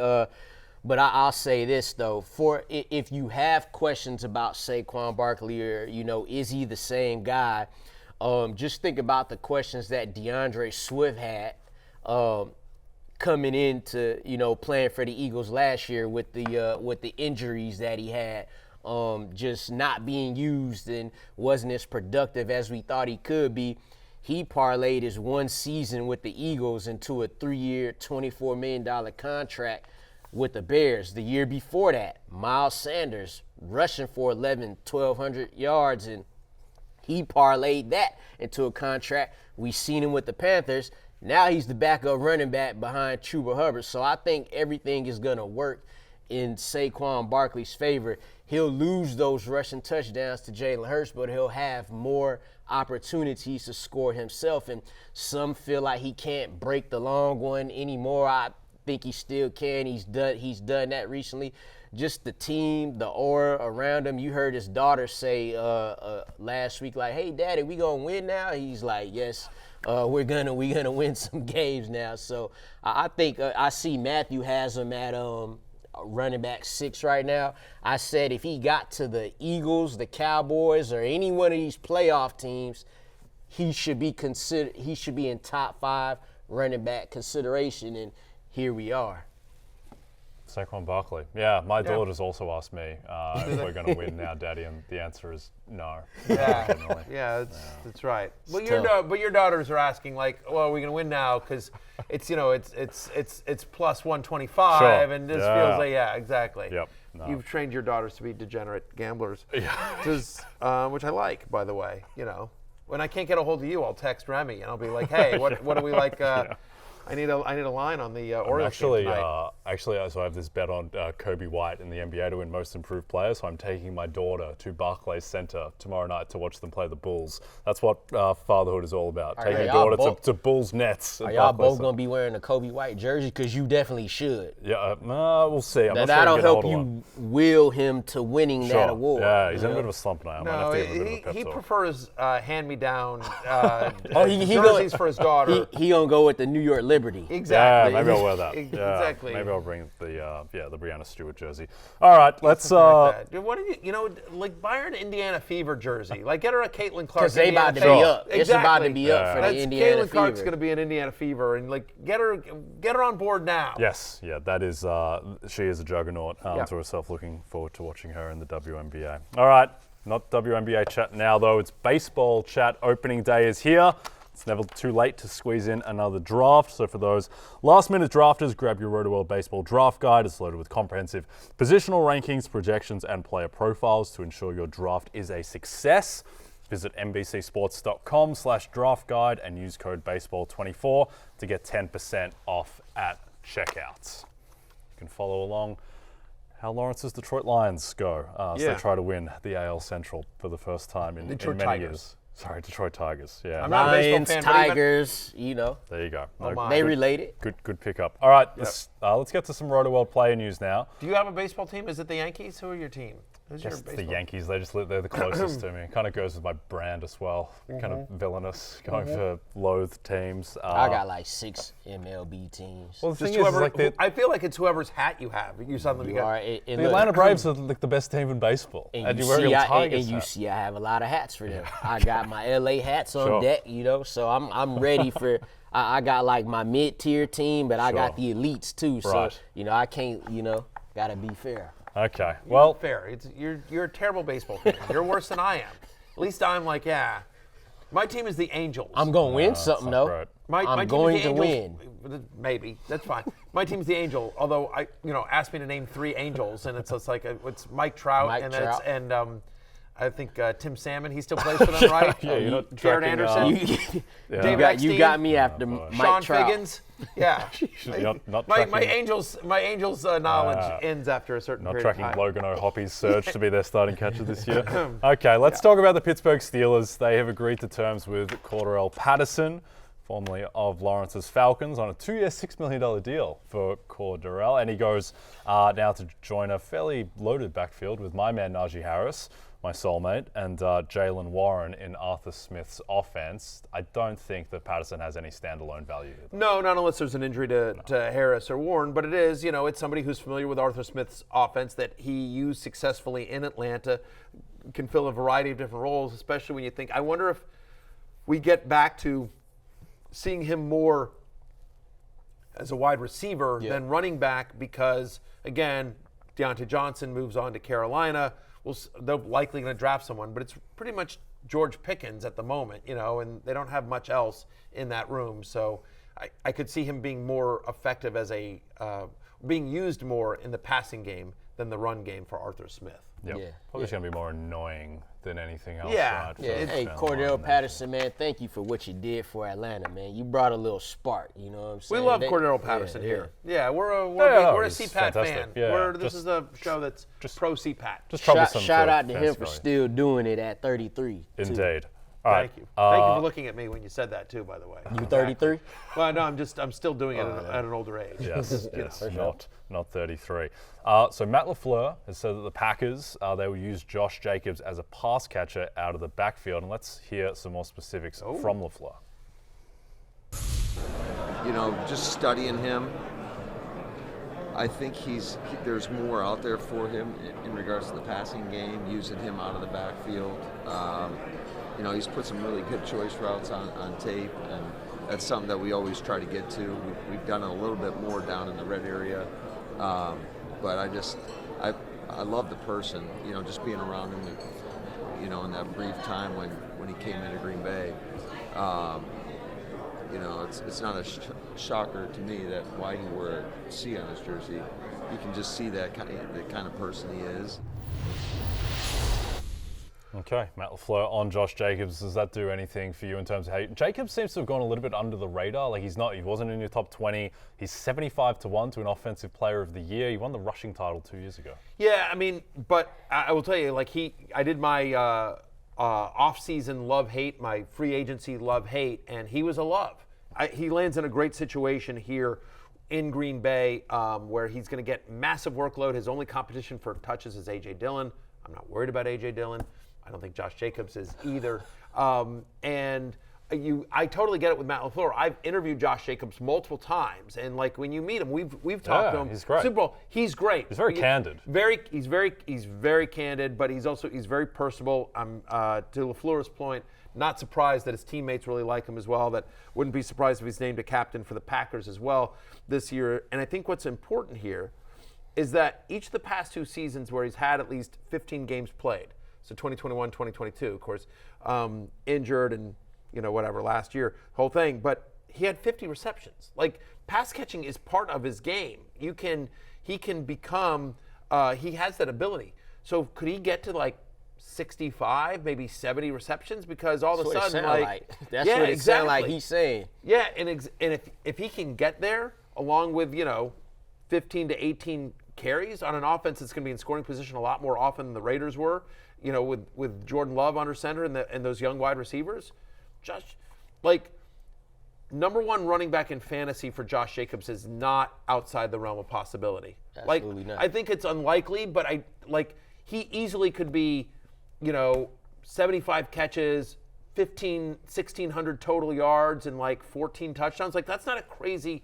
Speaker 5: But I'll say this, though. If you have questions about Saquon Barkley or, is he the same guy, just think about the questions that DeAndre Swift had coming into, playing for the Eagles last year with the injuries that he had, just not being used and wasn't as productive as we thought he could be. He parlayed his one season with the Eagles into a 3-year, $24 million contract with the Bears. The year before that, Miles Sanders rushing for 1,200 yards, and he parlayed that into a contract. We seen him with the Panthers. Now he's the backup running back behind Chuba Hubbard. So I think everything is going to work in Saquon Barkley's favor. He'll lose those rushing touchdowns to Jalen Hurts, but he'll have more opportunities to score himself. And some feel like he can't break the long one anymore. I think he still can. He's done that recently. Just the team, the aura around him. You heard his daughter say last week, like, "Hey, Daddy, we gonna win now?" He's like, "Yes, we're gonna win some games now." So I think I see Matthew has him at running back 6 right now. I said if he got to the Eagles, the Cowboys, or any one of these playoff teams, he should be considered. He should be in top 5 running back consideration, and here we are.
Speaker 2: Saquon Barkley. Yeah, my daughters also asked me if we're going to win now, Daddy, and the answer is no.
Speaker 1: Yeah, that's right. Well, your daughters are asking like, well, are we going to win now? Because it's it's plus 125,
Speaker 2: Sure.
Speaker 1: and this feels like exactly.
Speaker 2: Yep. No.
Speaker 1: You've trained your daughters to be degenerate gamblers, which I like, by the way. When I can't get a hold of you, I'll text Remy and I'll be like, hey, what do we like? I need a line on the Orioles game tonight.
Speaker 2: So I have this bet on Kobe White in the NBA to win Most Improved Player. So I'm taking my daughter to Barclays Center tomorrow night to watch them play the Bulls. That's what fatherhood is all about. Taking your daughter to Bulls Nets.
Speaker 5: Are y'all both going to be wearing a Kobe White jersey? Because you definitely should.
Speaker 2: Yeah, we'll see.
Speaker 5: That'll help you will him to winning that award.
Speaker 2: Yeah, he's in a bit of a slump now.
Speaker 1: No, he prefers hand-me-down
Speaker 2: jerseys
Speaker 1: for his daughter.
Speaker 5: He gonna go with the New York Liberty.
Speaker 1: Exactly.
Speaker 2: Yeah, maybe I'll wear that.
Speaker 1: Exactly.
Speaker 2: Maybe I'll bring the Breanna Stewart jersey. All right, let's.
Speaker 1: What do like buy her an Indiana Fever jersey. Like get her a Caitlin Clark.
Speaker 5: Because they about to be up.
Speaker 1: Exactly.
Speaker 5: It's about to be up for the Indiana
Speaker 1: Caitlin Clark's
Speaker 5: Fever.
Speaker 1: going to be an Indiana Fever, and like get her on board now.
Speaker 2: Yes, that is. She is a juggernaut to herself. Looking forward to watching her in the WNBA. All right, not WNBA chat now though. It's baseball chat. Opening day is here. It's never too late to squeeze in another draft. So for those last-minute drafters, grab your Rotoworld Baseball Draft Guide. It's loaded with comprehensive positional rankings, projections, and player profiles to ensure your draft is a success. Visit NBCSports.com/draft guide and use code BASEBALL24 to get 10% off at checkouts. You can follow along how Lawrence's Detroit Lions go as they try to win the AL Central for the first time in many years. Sorry, Detroit Tigers. Yeah.
Speaker 1: I'm not a baseball
Speaker 5: Lions,
Speaker 1: fan,
Speaker 5: Tigers,
Speaker 2: There you go.
Speaker 5: they related.
Speaker 2: Good pickup. All right, let's get to some Rotoworld Player news now.
Speaker 1: Do you have a baseball team? Is it the Yankees? Who are your team? Who's your
Speaker 2: Just the
Speaker 1: baseball?
Speaker 2: Yankees. They're the closest to me. It kind of goes with my brand as well. Kind of villainous, going for loathed teams.
Speaker 5: I got like 6 MLB teams.
Speaker 2: Well, the thing is,
Speaker 1: I feel like it's whoever's hat you have. You suddenly got.
Speaker 2: the Atlanta Braves are like the best team in baseball, and you wear a Tigers hat.
Speaker 5: See, I have a lot of hats for them. I got my LA hats on deck, so I'm ready for. I got like my mid-tier team, but I got the elites too. So I can't, gotta be fair.
Speaker 2: Okay, well,
Speaker 1: fair. You're a terrible baseball fan. You're worse than I am. At least I'm like, my team is the Angels.
Speaker 5: I'm gonna win something though.
Speaker 2: Right.
Speaker 1: I'm
Speaker 5: going to win.
Speaker 1: Maybe that's fine. My team's the Angel. Although asked me to name 3 Angels, and it's like it's Mike Trout, I think Tim Salmon. He still plays for them, right?
Speaker 2: You're not
Speaker 1: Jared
Speaker 2: tracking,
Speaker 1: Anderson.
Speaker 5: You got me after Mike
Speaker 1: Sean
Speaker 5: Trout.
Speaker 1: Figgins. Yeah. My Angels knowledge ends after a certain period of time.
Speaker 2: Not tracking Logan O'Hoppy's surge to be their starting catcher this year. Okay, let's talk about the Pittsburgh Steelers. They have agreed to terms with Cordarrelle Patterson, formerly of Lawrence's Falcons, on a 2-year, $6 million deal for Cordarrelle. And he goes now to join a fairly loaded backfield with my man Najee Harris, my soulmate, and Jalen Warren in Arthur Smith's offense. I don't think that Patterson has any standalone value.
Speaker 1: No, not unless there's an injury to Harris or Warren, but it is, it's somebody who's familiar with Arthur Smith's offense that he used successfully in Atlanta, can fill a variety of different roles, especially when you think, I wonder if we get back to seeing him more as a wide receiver than running back because, again, Deontay Johnson moves on to Carolina. They're likely going to draft someone, but it's pretty much George Pickens at the moment, and they don't have much else in that room. So I could see him being more effective as being used more in the passing game than the run game for Arthur Smith.
Speaker 2: Yep. Yeah. Probably going to be more annoying than anything else.
Speaker 1: Yeah.
Speaker 2: Right?
Speaker 5: Hey, Cordarrelle Patterson, man, thank you for what you did for Atlanta, man. You brought a little spark, you know what I'm saying?
Speaker 1: We love Cordarrelle Patterson here. Yeah, we're a CPAT fan.
Speaker 2: Yeah,
Speaker 1: this is a show that's just pro CPAT.
Speaker 2: Just
Speaker 5: shout out to him for still doing it at 33.
Speaker 2: Indeed.
Speaker 1: Thank you. Thank you for looking at me when you said that too, by the way.
Speaker 5: You 33?
Speaker 1: Well, no, I'm still doing it at an older age.
Speaker 2: Yes, not 33. So Matt LaFleur has said that the Packers, they will use Josh Jacobs as a pass catcher out of the backfield. And let's hear some more specifics from LaFleur.
Speaker 3: Just studying him, I think there's more out there for him in regards to the passing game, using him out of the backfield. He's put some really good choice routes on tape, and that's something that we always try to get to. We've done it a little bit more down in the red area. but I love the person, just being around him, in that brief time when he came into Green Bay. It's not a shocker to me that why he wore a C on his jersey. You can just see the kind of person he is.
Speaker 2: Okay, Matt LaFleur on Josh Jacobs. Does that do anything for you in terms of how Jacobs seems to have gone a little bit under the radar? Like he wasn't in your top 20. He's 75-1 to an offensive player of the year. He won the rushing title 2 years ago.
Speaker 1: Yeah, I mean, but I will tell you, I did my off-season love-hate, my free agency love-hate, and he was a love. He lands in a great situation here in Green Bay where he's going to get massive workload. His only competition for touches is A.J. Dillon. I'm not worried about A.J. Dillon. I don't think Josh Jacobs is either. I totally get it with Matt LaFleur. I've interviewed Josh Jacobs multiple times, and when you meet him, we've talked to him.
Speaker 2: He's great.
Speaker 1: Super Bowl, he's great.
Speaker 2: He's very candid.
Speaker 1: He's very candid, but he's very personable. To LaFleur's point, not surprised that his teammates really like him as well. That wouldn't be surprised if he's named a captain for the Packers as well this year. And I think what's important here is that each of the past 2 seasons where he's had at least 15 games played, so 2021, 2022, of course, injured and whatever last year, whole thing. But he had 50 receptions. Pass catching is part of his game. He can become. He has that ability. So could he get to 65, maybe 70 receptions? Because all of a sudden,
Speaker 5: that's what it sounds like he's saying.
Speaker 1: Yeah, and if he can get there, along with 15 to 18 carries on an offense that's going to be in scoring position a lot more often than the Raiders were, with Jordan Love under center and those young wide receivers, number 1 running back in fantasy for Josh Jacobs is not outside the realm of possibility.
Speaker 5: Absolutely not.
Speaker 1: I think it's unlikely, but he easily could be, 75 catches, 1,600 total yards, and 14 touchdowns. That's not a crazy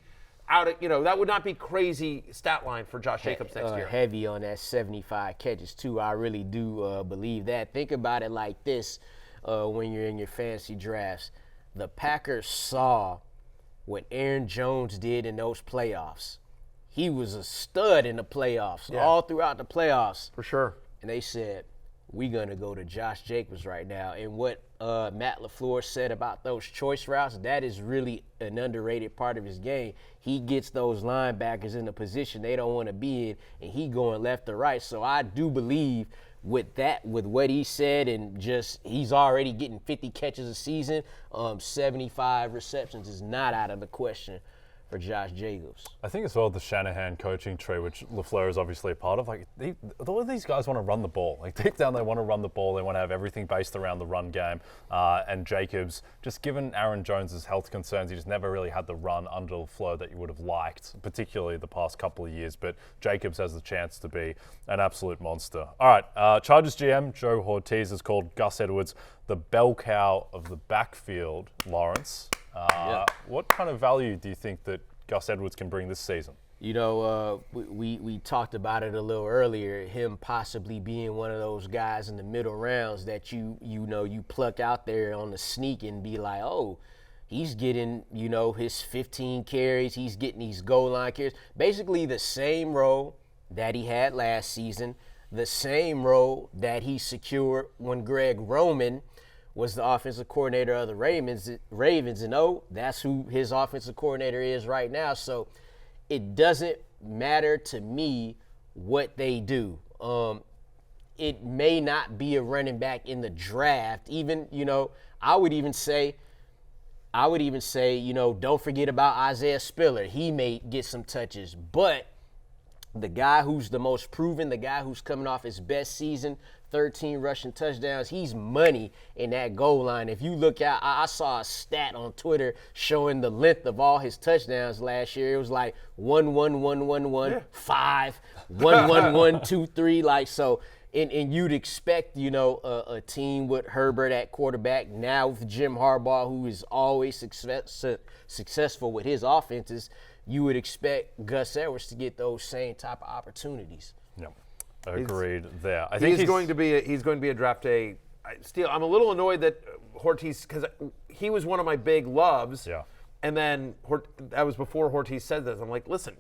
Speaker 1: that would not be crazy stat line for Josh Jacobs next year.
Speaker 5: Heavy on that 75 catches too. I really do believe that. Think about it like this: when you're in your fantasy drafts, the Packers saw what Aaron Jones did in those playoffs. He was a stud in the playoffs, all throughout the playoffs.
Speaker 1: For sure.
Speaker 5: And they said, we're going to go to Josh Jacobs right now. And what Matt LaFleur said about those choice routes, that is really an underrated part of his game. He gets those linebackers in a position they don't want to be in, and he going left or right. So I do believe with what he said, and just he's already getting 50 catches a season, 75 receptions is not out of the question for Josh Jacobs.
Speaker 2: I think as well the Shanahan coaching tree, which LaFleur is obviously a part of, all of these guys want to run the ball. Deep down they want to run the ball. They want to have everything based around the run game. And Jacobs, just given Aaron Jones' health concerns, he just never really had the run under LaFleur that you would have liked, particularly the past couple of years. But Jacobs has the chance to be an absolute monster. All right, Chargers GM Joe Ortiz has called Gus Edwards the bell cow of the backfield, Lawrence. What kind of value do you think that Gus Edwards can bring this season?
Speaker 5: We talked about it a little earlier, him possibly being one of those guys in the middle rounds that you pluck out there on the sneak and be like, oh, he's getting, his 15 carries, he's getting these goal line carries. Basically the same role that he had last season, the same role that he secured when Greg Roman was the offensive coordinator of the Ravens, and that's who his offensive coordinator is right now. So it doesn't matter to me what they do. It may not be a running back in the draft. Even, I would even say, don't forget about Isaiah Spiller. He may get some touches, but the guy who's the most proven, the guy who's coming off his best season, 13 rushing touchdowns, he's money in that goal line. If you look at, I saw a stat on Twitter showing the length of all his touchdowns last year. It was 1-1-1-1-1, 5, 1-1-1-2-3, so. And you'd expect, a team with Herbert at quarterback, now with Jim Harbaugh, who is always successful with his offenses, you would expect Gus Edwards to get those same type of opportunities.
Speaker 2: Yep. Agreed there. I
Speaker 1: think he's going to be a draft day. I'm a little annoyed that Ortiz, because he was one of my big loves.
Speaker 2: Yeah.
Speaker 1: And then that was before Ortiz said this. I'm like, listen,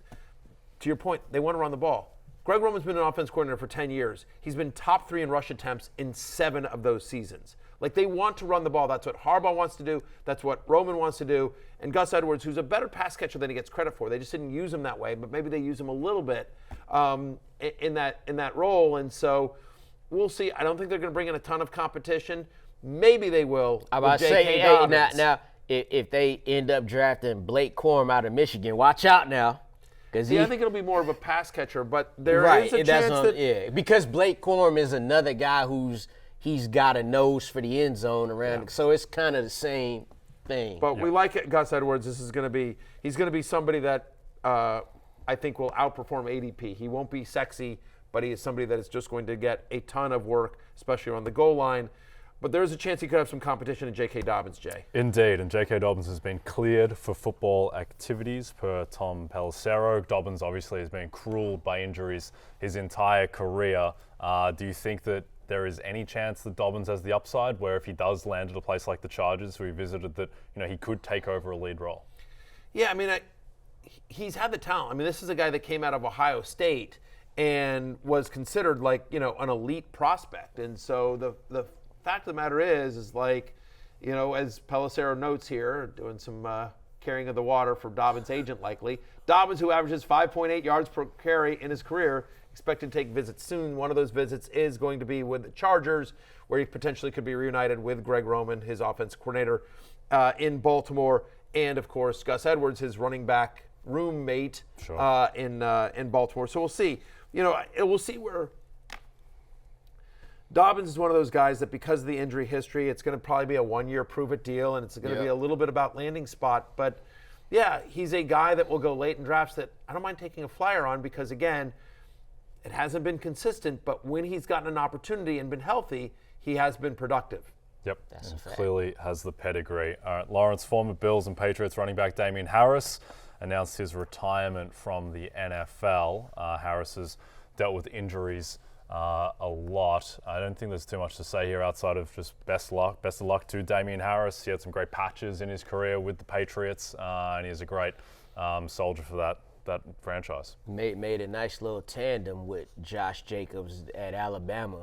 Speaker 1: to your point, they want to run the ball. Greg Roman's been an offense coordinator for 10 years. He's been top 3 in rush attempts in 7 of those seasons. Like, they want to run the ball. That's what Harbaugh wants to do. That's what Roman wants to do. And Gus Edwards, who's a better pass catcher than he gets credit for, they just didn't use him that way, but maybe they use him a little bit in that role. And so we'll see. I don't think they're going to bring in a ton of competition. Maybe they will.
Speaker 5: I was about to say, now, if they end up drafting Blake Corum out of Michigan, watch out now.
Speaker 1: I think it'll be more of a pass catcher, but there is a chance that
Speaker 5: because Blake Corum is another guy he's got a nose for the end zone around, so it's kind of the same thing.
Speaker 1: But we like it, Gus Edwards. He's going to be somebody that I think will outperform ADP. He won't be sexy, but he is somebody that is just going to get a ton of work, especially on the goal line. But there is a chance he could have some competition in J.K. Dobbins, Jay.
Speaker 2: Indeed, and J.K. Dobbins has been cleared for football activities per Tom Pelissero. Dobbins obviously has been cruelled by injuries his entire career. Do you think that there is any chance that Dobbins has the upside, where if he does land at a place like the Chargers, who he visited, that he could take over a lead role?
Speaker 1: Yeah, I mean, he's had the talent. I mean, this is a guy that came out of Ohio State and was considered like an elite prospect, and so the fact of the matter is like, as Pelissero notes here, doing some carrying of the water for Dobbins' agent likely. Dobbins, who averages 5.8 yards per carry in his career, expected to take visits soon. One of those visits is going to be with the Chargers, where he potentially could be reunited with Greg Roman, his offense coordinator in Baltimore, and of course Gus Edwards, his running back roommate in Baltimore. So we'll see. We'll see where Dobbins is one of those guys that, because of the injury history, it's going to probably be a 1-year prove-it deal, and it's going to be a little bit about landing spot. But, yeah, he's a guy that will go late in drafts that I don't mind taking a flyer on because, again, it hasn't been consistent, but when he's gotten an opportunity and been healthy, he has been productive.
Speaker 2: Yep, clearly has the pedigree. All right, Lawrence, former Bills and Patriots running back Damian Harris announced his retirement from the NFL. Harris has dealt with injuries a lot. I don't think there's too much to say here outside of just best of luck to Damian Harris. He had some great patches in his career with the Patriots, and he's a great soldier for that franchise.
Speaker 5: Made a nice little tandem with Josh Jacobs at Alabama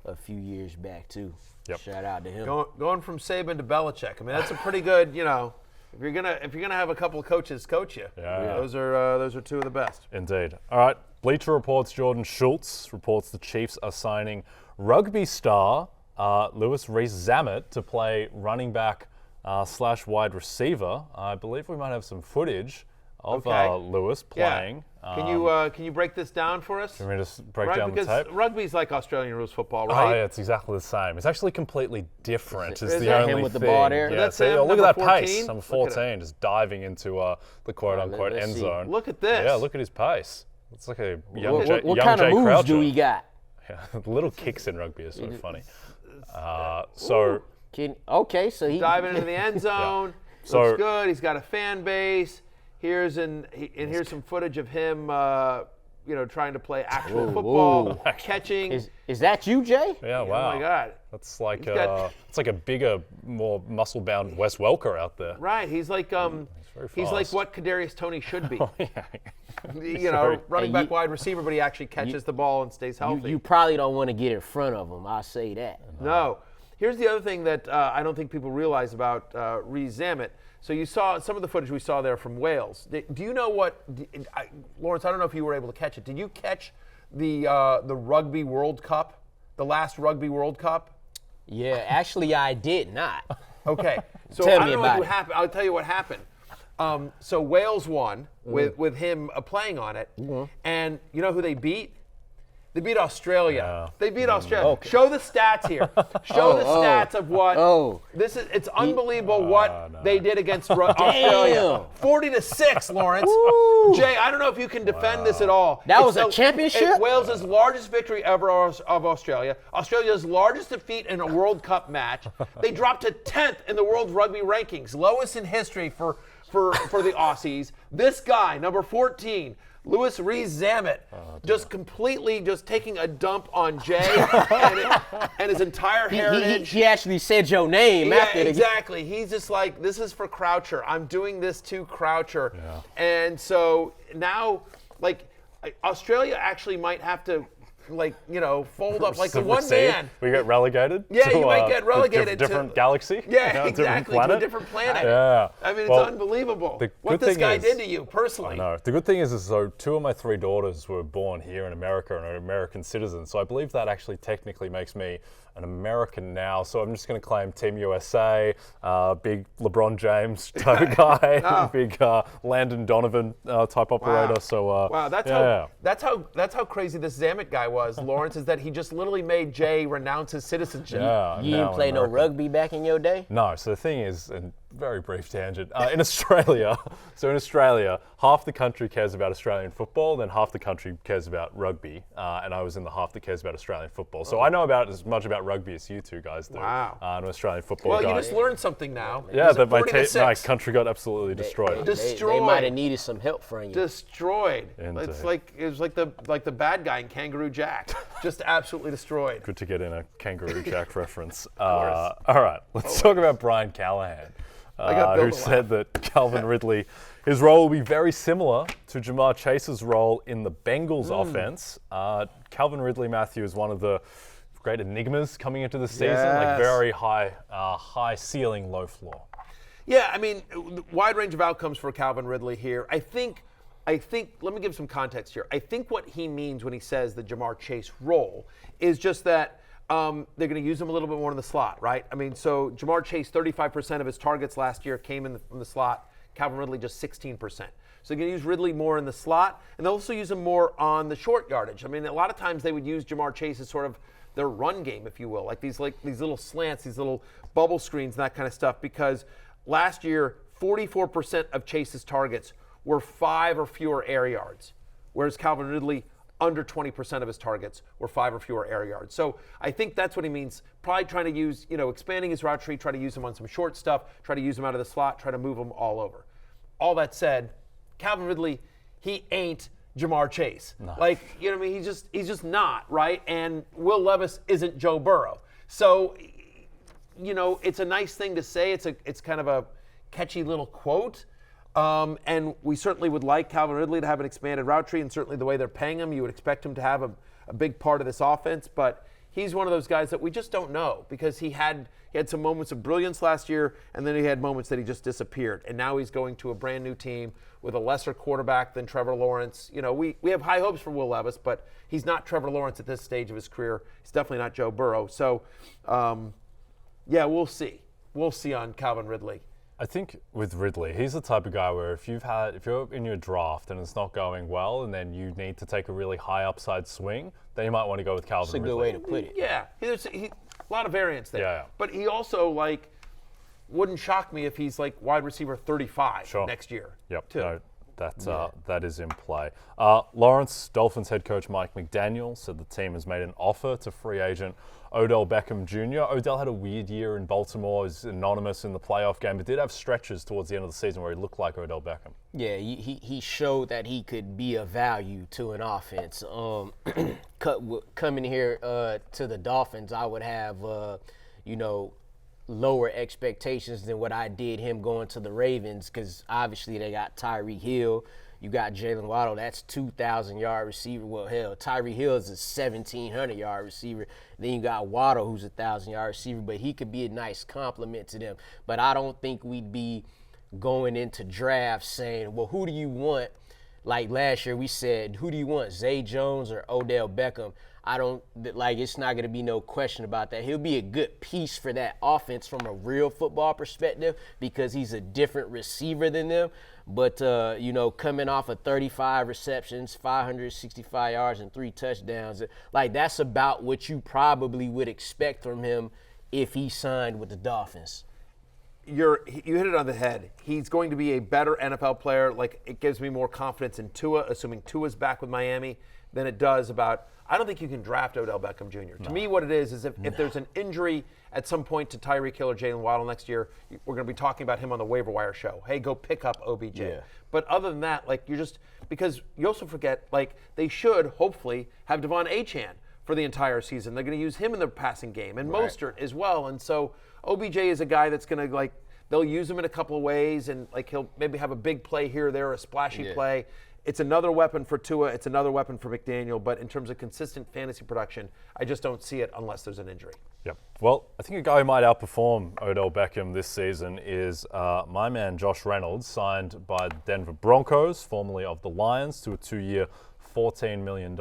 Speaker 5: a few years back too.
Speaker 2: Yep.
Speaker 5: Shout out to him.
Speaker 1: Going from Saban to Belichick. I mean, that's a pretty good, if you're gonna have a couple of coaches coach you, those are two of the best.
Speaker 2: Indeed. All right. Bleacher Report's Jordan Schultz reports the Chiefs are signing rugby star Louis Rees-Zammit to play running back / wide receiver. I believe we might have some footage of Louis playing.
Speaker 1: Yeah. Can you break this down for us?
Speaker 2: Can we just break down the tape?
Speaker 1: Because rugby's like Australian rules football, right?
Speaker 2: Oh, yeah, it's exactly the same. It's actually completely different.
Speaker 5: Is
Speaker 2: the
Speaker 5: that
Speaker 2: only
Speaker 5: him with
Speaker 2: thing.
Speaker 5: the ball there?
Speaker 2: Yeah,
Speaker 1: That's
Speaker 2: see,
Speaker 1: him,
Speaker 2: look at that
Speaker 1: 14?
Speaker 2: pace. Number 14, just diving into the quote-unquote
Speaker 5: let's
Speaker 2: end
Speaker 5: see.
Speaker 2: zone.
Speaker 1: Look at this.
Speaker 2: Yeah, look at his pace. It's like a young
Speaker 5: What
Speaker 2: young
Speaker 5: kind
Speaker 2: Jay
Speaker 5: of moves
Speaker 2: Croucher.
Speaker 5: do he got?
Speaker 2: Yeah, the little kicks in rugby are so funny.
Speaker 1: So
Speaker 5: he
Speaker 1: diving into the end zone.
Speaker 2: So-
Speaker 1: Looks good. He's got a fan base. Here's some footage of him, trying to play actual football, catching.
Speaker 5: Is that you, Jay?
Speaker 2: Yeah, wow.
Speaker 1: Oh my God.
Speaker 2: That's like
Speaker 1: got-
Speaker 2: it's like a bigger, more muscle-bound Wes Welker out there.
Speaker 1: Right. He's like he's like
Speaker 2: fast.
Speaker 1: what Kadarius Toney should be.
Speaker 2: Yeah.
Speaker 1: Running back, wide receiver, but he actually catches the ball and stays healthy.
Speaker 5: You probably don't want to get in front of him. I'll say that.
Speaker 1: No. Here's the other thing that I don't think people realize about Rees-Zammit. So you saw some of the footage we saw there from Wales. Do you know what, Lawrence? I don't know if you were able to catch it. Did you catch the Rugby World Cup, the last Rugby World Cup?
Speaker 5: Yeah, actually, I did not.
Speaker 1: Okay. So
Speaker 5: Tell
Speaker 1: I
Speaker 5: me
Speaker 1: don't know
Speaker 5: about
Speaker 1: what
Speaker 5: it.
Speaker 1: happened. I'll tell you what happened. So Wales won with him playing on it, and you know who they beat? They beat Australia.
Speaker 2: Yeah.
Speaker 1: They beat Australia.
Speaker 5: Okay.
Speaker 1: Show the stats here. Show the stats of what. This is. It's unbelievable what they did against Australia. 40-6, Lawrence.
Speaker 5: Woo.
Speaker 1: Jay, I don't know if you can defend this at all.
Speaker 5: That was a championship?
Speaker 1: It's Wales's largest victory ever of Australia. Australia's largest defeat in a World Cup match. They dropped to 10th in the world rugby rankings, lowest in history for the Aussies. This guy, number 14. Louis Rees-Zammit, just completely just taking a dump on Jay and his entire heritage.
Speaker 5: He actually said your name after the
Speaker 1: exactly. He's just like, this is for Croucher. I'm doing this to Croucher. Yeah. And so now, like, Australia actually might have to, fold up like the one
Speaker 2: Recede.
Speaker 1: man.
Speaker 2: We get relegated.
Speaker 1: Yeah,
Speaker 2: to,
Speaker 1: you might get relegated to
Speaker 2: different galaxy.
Speaker 1: Yeah,
Speaker 2: exactly.
Speaker 1: to a different planet.
Speaker 2: Yeah.
Speaker 1: I mean, it's unbelievable what this guy did to you personally.
Speaker 2: I know. The good thing is so 2 of my 3 daughters were born here in America and are American citizens. So I believe that actually technically makes me an American now. So I'm just going to claim Team USA, big LeBron James type guy, big Landon Donovan type operator.
Speaker 1: Wow.
Speaker 2: So
Speaker 1: wow, that's how crazy this Zamet guy was, Lawrence, is that he just literally made Jay renounce his citizenship.
Speaker 2: Yeah,
Speaker 5: You didn't play no rugby back in your day?
Speaker 2: No, so the thing is, and very brief tangent, in Australia, half the country cares about Australian football, then half the country cares about rugby, and I was in the half that cares about Australian football. So I know about as much about rugby as you two guys do.
Speaker 1: Wow.
Speaker 2: I'm an Australian football
Speaker 1: Well,
Speaker 2: guy.
Speaker 1: you just learned something now.
Speaker 2: Yeah, that my
Speaker 1: 40-6.
Speaker 2: country got absolutely destroyed.
Speaker 5: They might have needed some help from you.
Speaker 1: Destroyed.
Speaker 2: Indeed.
Speaker 1: It was like the bad guy in Kangaroo Jack, just absolutely destroyed.
Speaker 2: Good to get in a Kangaroo Jack reference. All right, let's talk about Brian Callahan, who said that Calvin Ridley, his role will be very similar to Jamar Chase's role in the Bengals offense. Calvin Ridley, Matthew, is one of the great enigmas coming into the season, like very high ceiling, low floor.
Speaker 1: Yeah, I mean, wide range of outcomes for Calvin Ridley here. I think. Let me give some context here. I think what he means when he says the Jamar Chase role is just that they're going to use him a little bit more in the slot, right? I mean, so Jamar Chase, 35% of his targets last year came from the slot. Calvin Ridley just 16%. So they're going to use Ridley more in the slot, and they'll also use him more on the short yardage. I mean, a lot of times they would use Jamar Chase as sort of their run game, if you will, like these little slants, these little bubble screens, and that kind of stuff. Because last year, 44% of Chase's targets were 5 or fewer air yards, whereas Calvin Ridley, under 20% of his targets were 5 or fewer air yards. So I think that's what he means. Probably trying to use, expanding his route tree, try to use him on some short stuff, try to use him out of the slot, try to move him all over. All that said, Calvin Ridley, he ain't Jamar Chase.
Speaker 2: No.
Speaker 1: He's just not, right? And Will Levis isn't Joe Burrow. So, it's a nice thing to say. It's kind of a catchy little quote. And we certainly would like Calvin Ridley to have an expanded route tree, and certainly the way they're paying him, you would expect him to have a big part of this offense. But he's one of those guys that we just don't know, because he had some moments of brilliance last year, and then he had moments that he just disappeared. And now he's going to a brand new team with a lesser quarterback than Trevor Lawrence. We have high hopes for Will Levis, but he's not Trevor Lawrence at this stage of his career. He's definitely not Joe Burrow. So, we'll see. We'll see on Calvin Ridley.
Speaker 2: I think with Ridley, he's the type of guy where if you're in your draft and it's not going well, and then you need to take a really high upside swing, then you might want to go with Calvin Ridley.
Speaker 5: That's a good way to put it.
Speaker 1: Yeah, there's a lot of variance there.
Speaker 2: Yeah.
Speaker 1: But he also wouldn't shock me if he's wide receiver 35 next year.
Speaker 2: Yep.
Speaker 1: Too.
Speaker 2: No, that is in play. Lawrence, Dolphins head coach Mike McDaniel said the team has made an offer to free agent Odell Beckham Jr. Odell had a weird year in Baltimore, is anonymous in the playoff game, but did have stretches towards the end of the season where he looked like Odell Beckham.
Speaker 5: Yeah, he showed that he could be a value to an offense. Coming here to the Dolphins, I would have, lower expectations than what I did him going to the Ravens, because obviously they got Tyreek Hill. You got Jalen Waddle, that's 2,000-yard receiver. Well, hell, Tyreek Hill is a 1,700-yard receiver. Then you got Waddle, who's a 1,000-yard receiver, but he could be a nice compliment to them. But I don't think we'd be going into drafts saying, well, who do you want? Like last year we said, who do you want, Zay Jones or Odell Beckham? It's not going to be no question about that. He'll be a good piece for that offense from a real football perspective, because he's a different receiver than them. But, coming off of 35 receptions, 565 yards, and 3 touchdowns, that's about what you probably would expect from him if he signed with the Dolphins.
Speaker 1: You hit it on the head. He's going to be a better NFL player. It gives me more confidence in Tua, assuming Tua's back with Miami, than it does about – I don't think you can draft Odell Beckham Jr. No. To me, what it is if there's an injury at some point to Tyreek Hill or Jalen Waddle next year, we're going to be talking about him on the waiver wire show. Hey, go pick up OBJ. Yeah. But other than that, because you also forget, they should hopefully have Devon Achane for the entire season. They're going to use him in the passing game, and Mostert as well. And so OBJ is a guy that's going to they'll use him in a couple of ways, and he'll maybe have a big play here or there, a splashy play. it's another weapon for Tua. It's another weapon for McDaniel. But in terms of consistent fantasy production, I just don't see it unless there's an injury.
Speaker 2: Yep. Well, I think a guy who might outperform Odell Beckham this season is my man Josh Reynolds, signed by the Denver Broncos, formerly of the Lions, to a 2-year, $14 million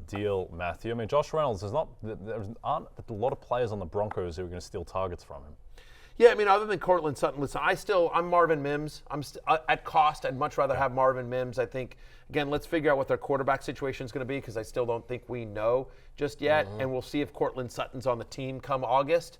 Speaker 2: deal, Matthew. I mean, Josh Reynolds, there aren't a lot of players on the Broncos who are going to steal targets from him.
Speaker 1: Yeah, I mean, other than Cortland Sutton, listen, I'm Marvin Mims. At cost, I'd much rather have Marvin Mims. I think, again, let's figure out what their quarterback situation is going to be, because I still don't think we know just yet. And we'll see if Cortland Sutton's on the team come August,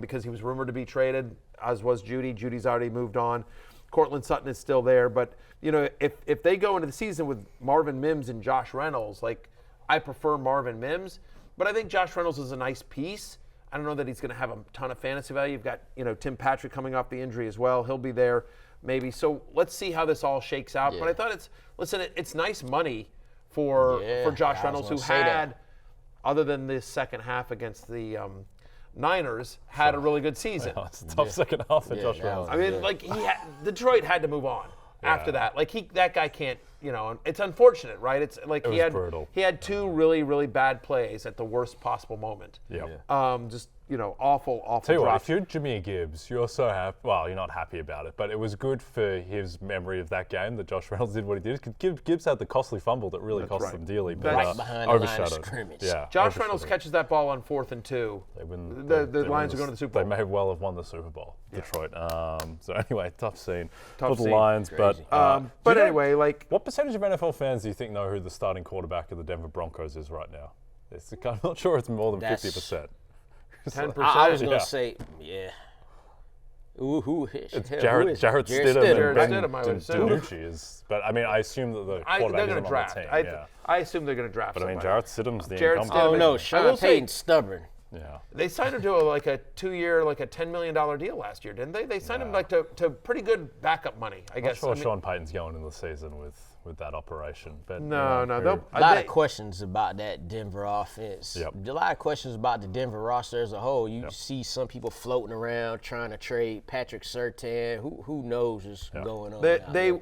Speaker 1: because he was rumored to be traded, as was Judy. Judy's already moved on. Cortland Sutton is still there. But, you know, if they go into the season with Marvin Mims and Josh Reynolds, like, I prefer Marvin Mims. But I think Josh Reynolds is a nice piece. I don't know that he's going to have a ton of fantasy value. You've got, you know, Tim Patrick coming off the injury as well. He'll be there maybe. So let's see how this all shakes out. But I thought it's nice money for Josh Reynolds, who had, other than this second half against the Niners, had a really good season.
Speaker 2: It's a tough second half for Josh Reynolds.
Speaker 1: I mean, like, Detroit had to move on after that. Like, that guy can't, you know, it's unfortunate, right? It's like he had
Speaker 2: brutal.
Speaker 1: He had 2 really, really bad plays at the worst possible moment. Just, you know, awful
Speaker 2: Tell you what,
Speaker 1: drops.
Speaker 2: if you're Jameer Gibbs, you're so happy. Well, you're not happy about it, but it was good for his memory of that game that Josh Reynolds did what he did. Gibbs had the costly fumble that really cost them dearly, but
Speaker 5: Right behind the line of
Speaker 2: overshadowed.
Speaker 5: scrimmage.
Speaker 2: Yeah,
Speaker 1: Josh Reynolds catches that ball on 4th and 2. The Lions are going to the Super Bowl.
Speaker 2: They may well have won the Super Bowl, Detroit. So anyway, tough scene
Speaker 1: Tough
Speaker 2: for the
Speaker 1: scene.
Speaker 2: Lions.
Speaker 5: Crazy.
Speaker 1: But anyway, like,
Speaker 2: what percentage of NFL fans do you think know who the starting quarterback of the Denver Broncos is right now? I'm not sure it's more than 50%.
Speaker 1: 10%.
Speaker 5: I was going to say, Who
Speaker 2: It's
Speaker 5: who
Speaker 2: Jarrett
Speaker 5: is-
Speaker 2: Stidham.
Speaker 1: Jarrett
Speaker 2: and
Speaker 1: Stidham, I would
Speaker 2: Ben
Speaker 1: assume.
Speaker 2: DiNucci is, but I mean, I assume that the
Speaker 1: they're
Speaker 2: quarterback
Speaker 1: going to
Speaker 2: isn't
Speaker 1: draft.
Speaker 2: on the team.
Speaker 1: I assume they're going to draft
Speaker 2: But I mean,
Speaker 1: somebody.
Speaker 2: Jarrett Stidham's the
Speaker 1: Jarrett
Speaker 2: incumbent.
Speaker 5: Oh,
Speaker 1: Stidham.
Speaker 5: no,
Speaker 1: I
Speaker 5: Sean
Speaker 1: will say-
Speaker 5: Payton's stubborn.
Speaker 2: Yeah.
Speaker 1: They signed him to like a 2-year, like a $10 million deal last year, didn't they? They signed him like to pretty good backup money, I
Speaker 2: I'm
Speaker 1: guess.
Speaker 2: not sure
Speaker 1: I mean,
Speaker 2: Sean Payton's going in the season with that operation. But
Speaker 1: no.
Speaker 5: A lot of questions about that Denver offense.
Speaker 2: Yep.
Speaker 5: A lot of questions about the Denver roster as a whole. You see some people floating around trying to trade Patrick Surtain. Who knows what's going on? out there.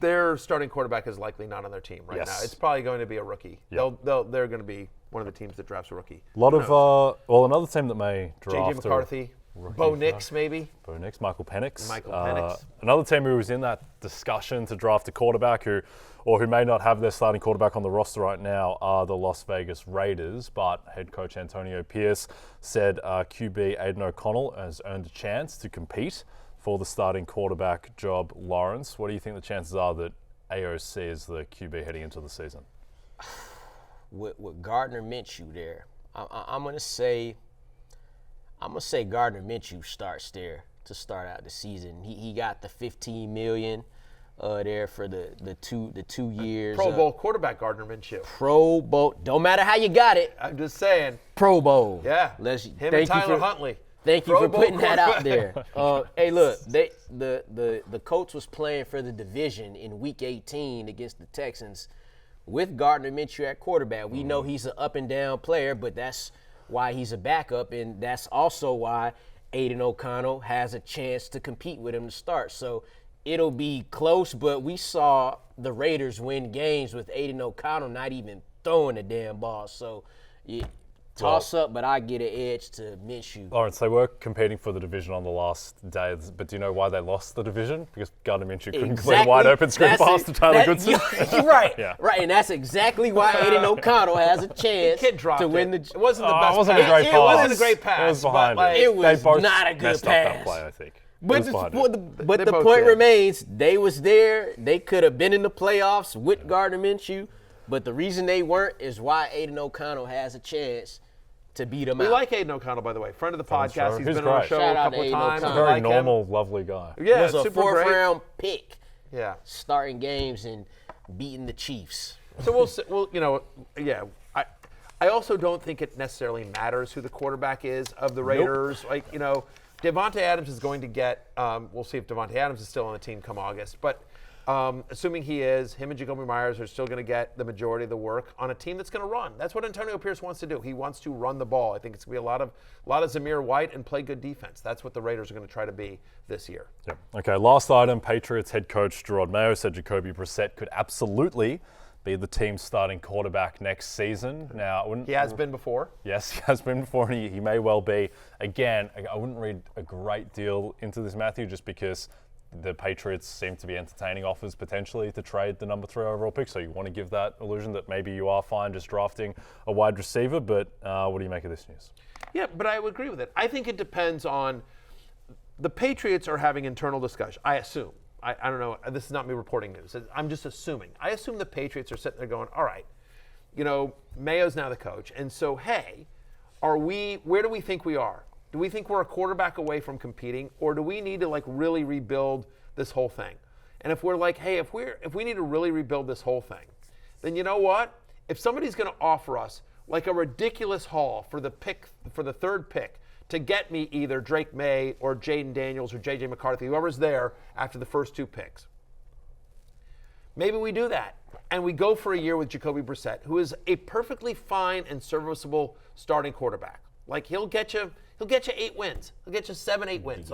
Speaker 1: Their starting quarterback is likely not on their team right
Speaker 2: Yes.
Speaker 1: now. It's probably going to be a rookie.
Speaker 2: Yep.
Speaker 1: They're going to be one of the teams that drafts a rookie.
Speaker 2: A lot of, another team that may draft
Speaker 1: J.J. McCarthy,
Speaker 2: rookie
Speaker 1: Bo
Speaker 2: for-
Speaker 1: Nix maybe.
Speaker 2: Bo Nix, Michael Penix.
Speaker 1: Michael Penix.
Speaker 2: Another team who was in that discussion to draft a quarterback who may not have their starting quarterback on the roster right now are the Las Vegas Raiders. But head coach Antonio Pierce said QB Aiden O'Connell has earned a chance to compete for the starting quarterback job. Lawrence, what do you think the chances are that AOC is the QB heading into the season?
Speaker 5: With Gardner Minshew there, I'm gonna say Gardner Minshew starts there to start out the season. He got the $15 million there for the 2 years.
Speaker 1: Pro Bowl quarterback Gardner Minshew.
Speaker 5: Pro Bowl. Don't matter how you got it.
Speaker 1: I'm just saying.
Speaker 5: Pro Bowl.
Speaker 1: Yeah. Him and Tyler Huntley.
Speaker 5: Thank you
Speaker 1: Pro
Speaker 5: for
Speaker 1: Bowl
Speaker 5: putting that out
Speaker 1: quarterback.
Speaker 5: there. Hey, look, the Colts was playing for the division in Week 18 against the Texans with Gardner Minshew at quarterback. We know he's an up and down player, but that's why he's a backup, and that's also why Aiden O'Connell has a chance to compete with him to start. So it'll be close, but we saw the Raiders win games with Aiden O'Connell not even throwing the damn ball. So toss up, but I get an edge to Minshew.
Speaker 2: Lawrence, they were competing for the division on the last day, but do you know why they lost the division? Because Gardner Minshew couldn't complete a wide open screen pass to Tyler Goodson.
Speaker 5: Right,
Speaker 2: Yeah.
Speaker 5: right, and that's exactly why Aiden O'Connell has a chance
Speaker 1: Kid dropped
Speaker 5: to win
Speaker 1: it.
Speaker 5: the.
Speaker 1: It wasn't the best
Speaker 2: it wasn't
Speaker 1: pass.
Speaker 2: a great pass.
Speaker 1: It wasn't a great pass.
Speaker 2: It was behind
Speaker 1: but, like,
Speaker 5: It was
Speaker 2: they both
Speaker 5: not a good
Speaker 2: messed up that
Speaker 5: pass.
Speaker 2: play, I think.
Speaker 5: But
Speaker 2: It was behind it.
Speaker 5: the
Speaker 1: both
Speaker 5: point
Speaker 1: did.
Speaker 5: remains, they was there. They could have been in the playoffs with Gardner Minshew, but the reason they weren't is why Aiden O'Connell has a chance to beat them
Speaker 1: We
Speaker 5: out.
Speaker 1: like Aiden O'Connell, by the way. Friend of the podcast.
Speaker 2: sure.
Speaker 1: He's
Speaker 2: He's
Speaker 1: been on the
Speaker 2: great.
Speaker 1: show
Speaker 5: Shout
Speaker 1: a
Speaker 5: out
Speaker 1: couple
Speaker 5: to
Speaker 1: of
Speaker 5: Aiden
Speaker 1: times.
Speaker 5: O'Connell.
Speaker 1: I
Speaker 2: Very
Speaker 1: like
Speaker 2: normal, lovely guy.
Speaker 1: him. Yeah,
Speaker 5: was a
Speaker 1: super
Speaker 5: fourth
Speaker 1: great.
Speaker 5: round pick,
Speaker 1: Yeah.
Speaker 5: starting games and beating the Chiefs.
Speaker 1: So we'll you know, yeah. I also don't think it necessarily matters who the quarterback is of the Raiders. Like, you know, Devontae Adams is going to get. We'll see if Devontae Adams is still on the team come August. But Assuming he is, him and Jacoby Myers are still going to get the majority of the work on a team that's going to run. That's what Antonio Pierce wants to do. He wants to run the ball. I think it's going to be a lot of Zamir White and play good defense. That's what the Raiders are going to try to be this year.
Speaker 2: Yep. Okay, last item. Patriots head coach Gerard Mayo said Jacoby Brissett could absolutely be the team's starting quarterback next season. Now,
Speaker 1: he has been before.
Speaker 2: Yes, he has been before, and he may well be. Again, I wouldn't read a great deal into this, Matthew, just because the Patriots seem to be entertaining offers potentially to trade the number 3 overall pick. So you want to give that illusion that maybe you are fine just drafting a wide receiver. But what do you make of this news?
Speaker 1: Yeah, but I would agree with it. I think it depends on the Patriots are having internal discussion. I assume. I don't know. This is not me reporting news. I'm just assuming. I assume the Patriots are sitting there going, all right, Mayo's now the coach. And so, hey, where do we think we are? Do we think we're a quarterback away from competing, or do we need to really rebuild this whole thing? And if we're like, hey, if we need to really rebuild this whole thing, then you know what? If somebody's going to offer us a ridiculous haul for the 3rd pick to get me either Drake May or Jaden Daniels or J.J. McCarthy, whoever's there after the first 2 picks, maybe we do that and we go for a year with Jacoby Brissett, who is a perfectly fine and serviceable starting quarterback. He'll get you 8 wins. He'll get you 7, 8 wins.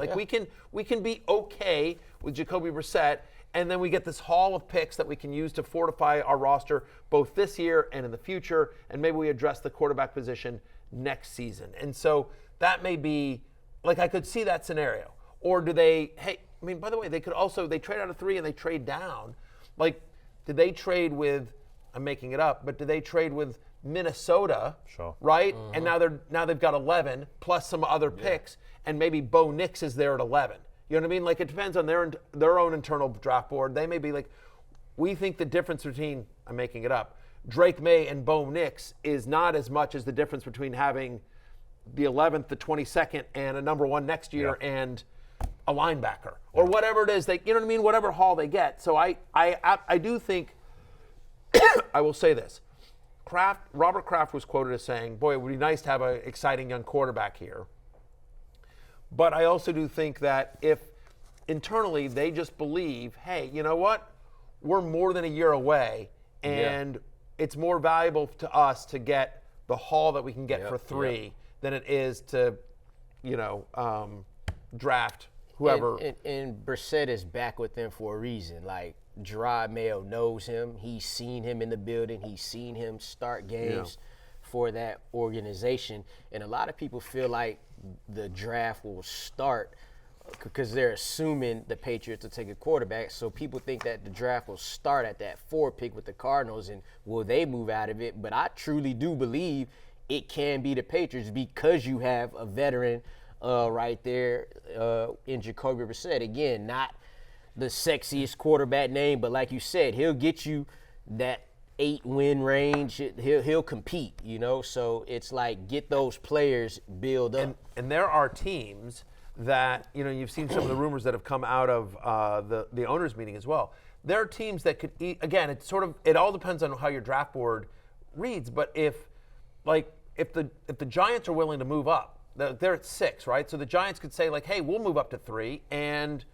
Speaker 1: We can be okay with Jacoby Brissett, and then we get this haul of picks that we can use to fortify our roster both this year and in the future, and maybe we address the quarterback position next season. And so that may be, I could see that scenario. Or do they, by the way, they trade out of 3 and they trade down. Did they trade with, I'm making it up, but did they trade with Minnesota,
Speaker 2: sure,
Speaker 1: right? Mm-hmm. And now they've got 11 plus some other picks, and maybe Bo Nix is there at 11. You know what I mean? It depends on their own internal draft board. They may be we think the difference between, I'm making it up, Drake May and Bo Nix is not as much as the difference between having the 11th, the 22nd, and a number 1 next year, and a linebacker or whatever it is. You know what I mean? Whatever haul they get. So I do think, I will say this. Robert Kraft was quoted as saying, boy, it would be nice to have an exciting young quarterback here. But I also do think that if internally they just believe, hey, you know what? We're more than a year away, and it's more valuable to us to get the haul that we can get for 3 than it is to, draft whoever.
Speaker 5: And Brissett is back with them for a reason. Gerard Mayo knows him. He's seen him in the building. He's seen him start games for that organization. And a lot of people feel like the draft will start because they're assuming the Patriots will take a quarterback. So people think that the draft will start at that 4 pick with the Cardinals, and will they move out of it? But I truly do believe it can be the Patriots because you have a veteran right there in Jacoby Brissett. Again, not the sexiest quarterback name, but like you said, he'll get you that 8-win range. He'll compete, So it's get those players build up.
Speaker 1: And there are teams that, you've seen some of the rumors that have come out of the owners' meeting as well. There are teams that could, again, it all depends on how your draft board reads. But if the Giants are willing to move up, they're at 6, right? So the Giants could say hey, we'll move up to 3, and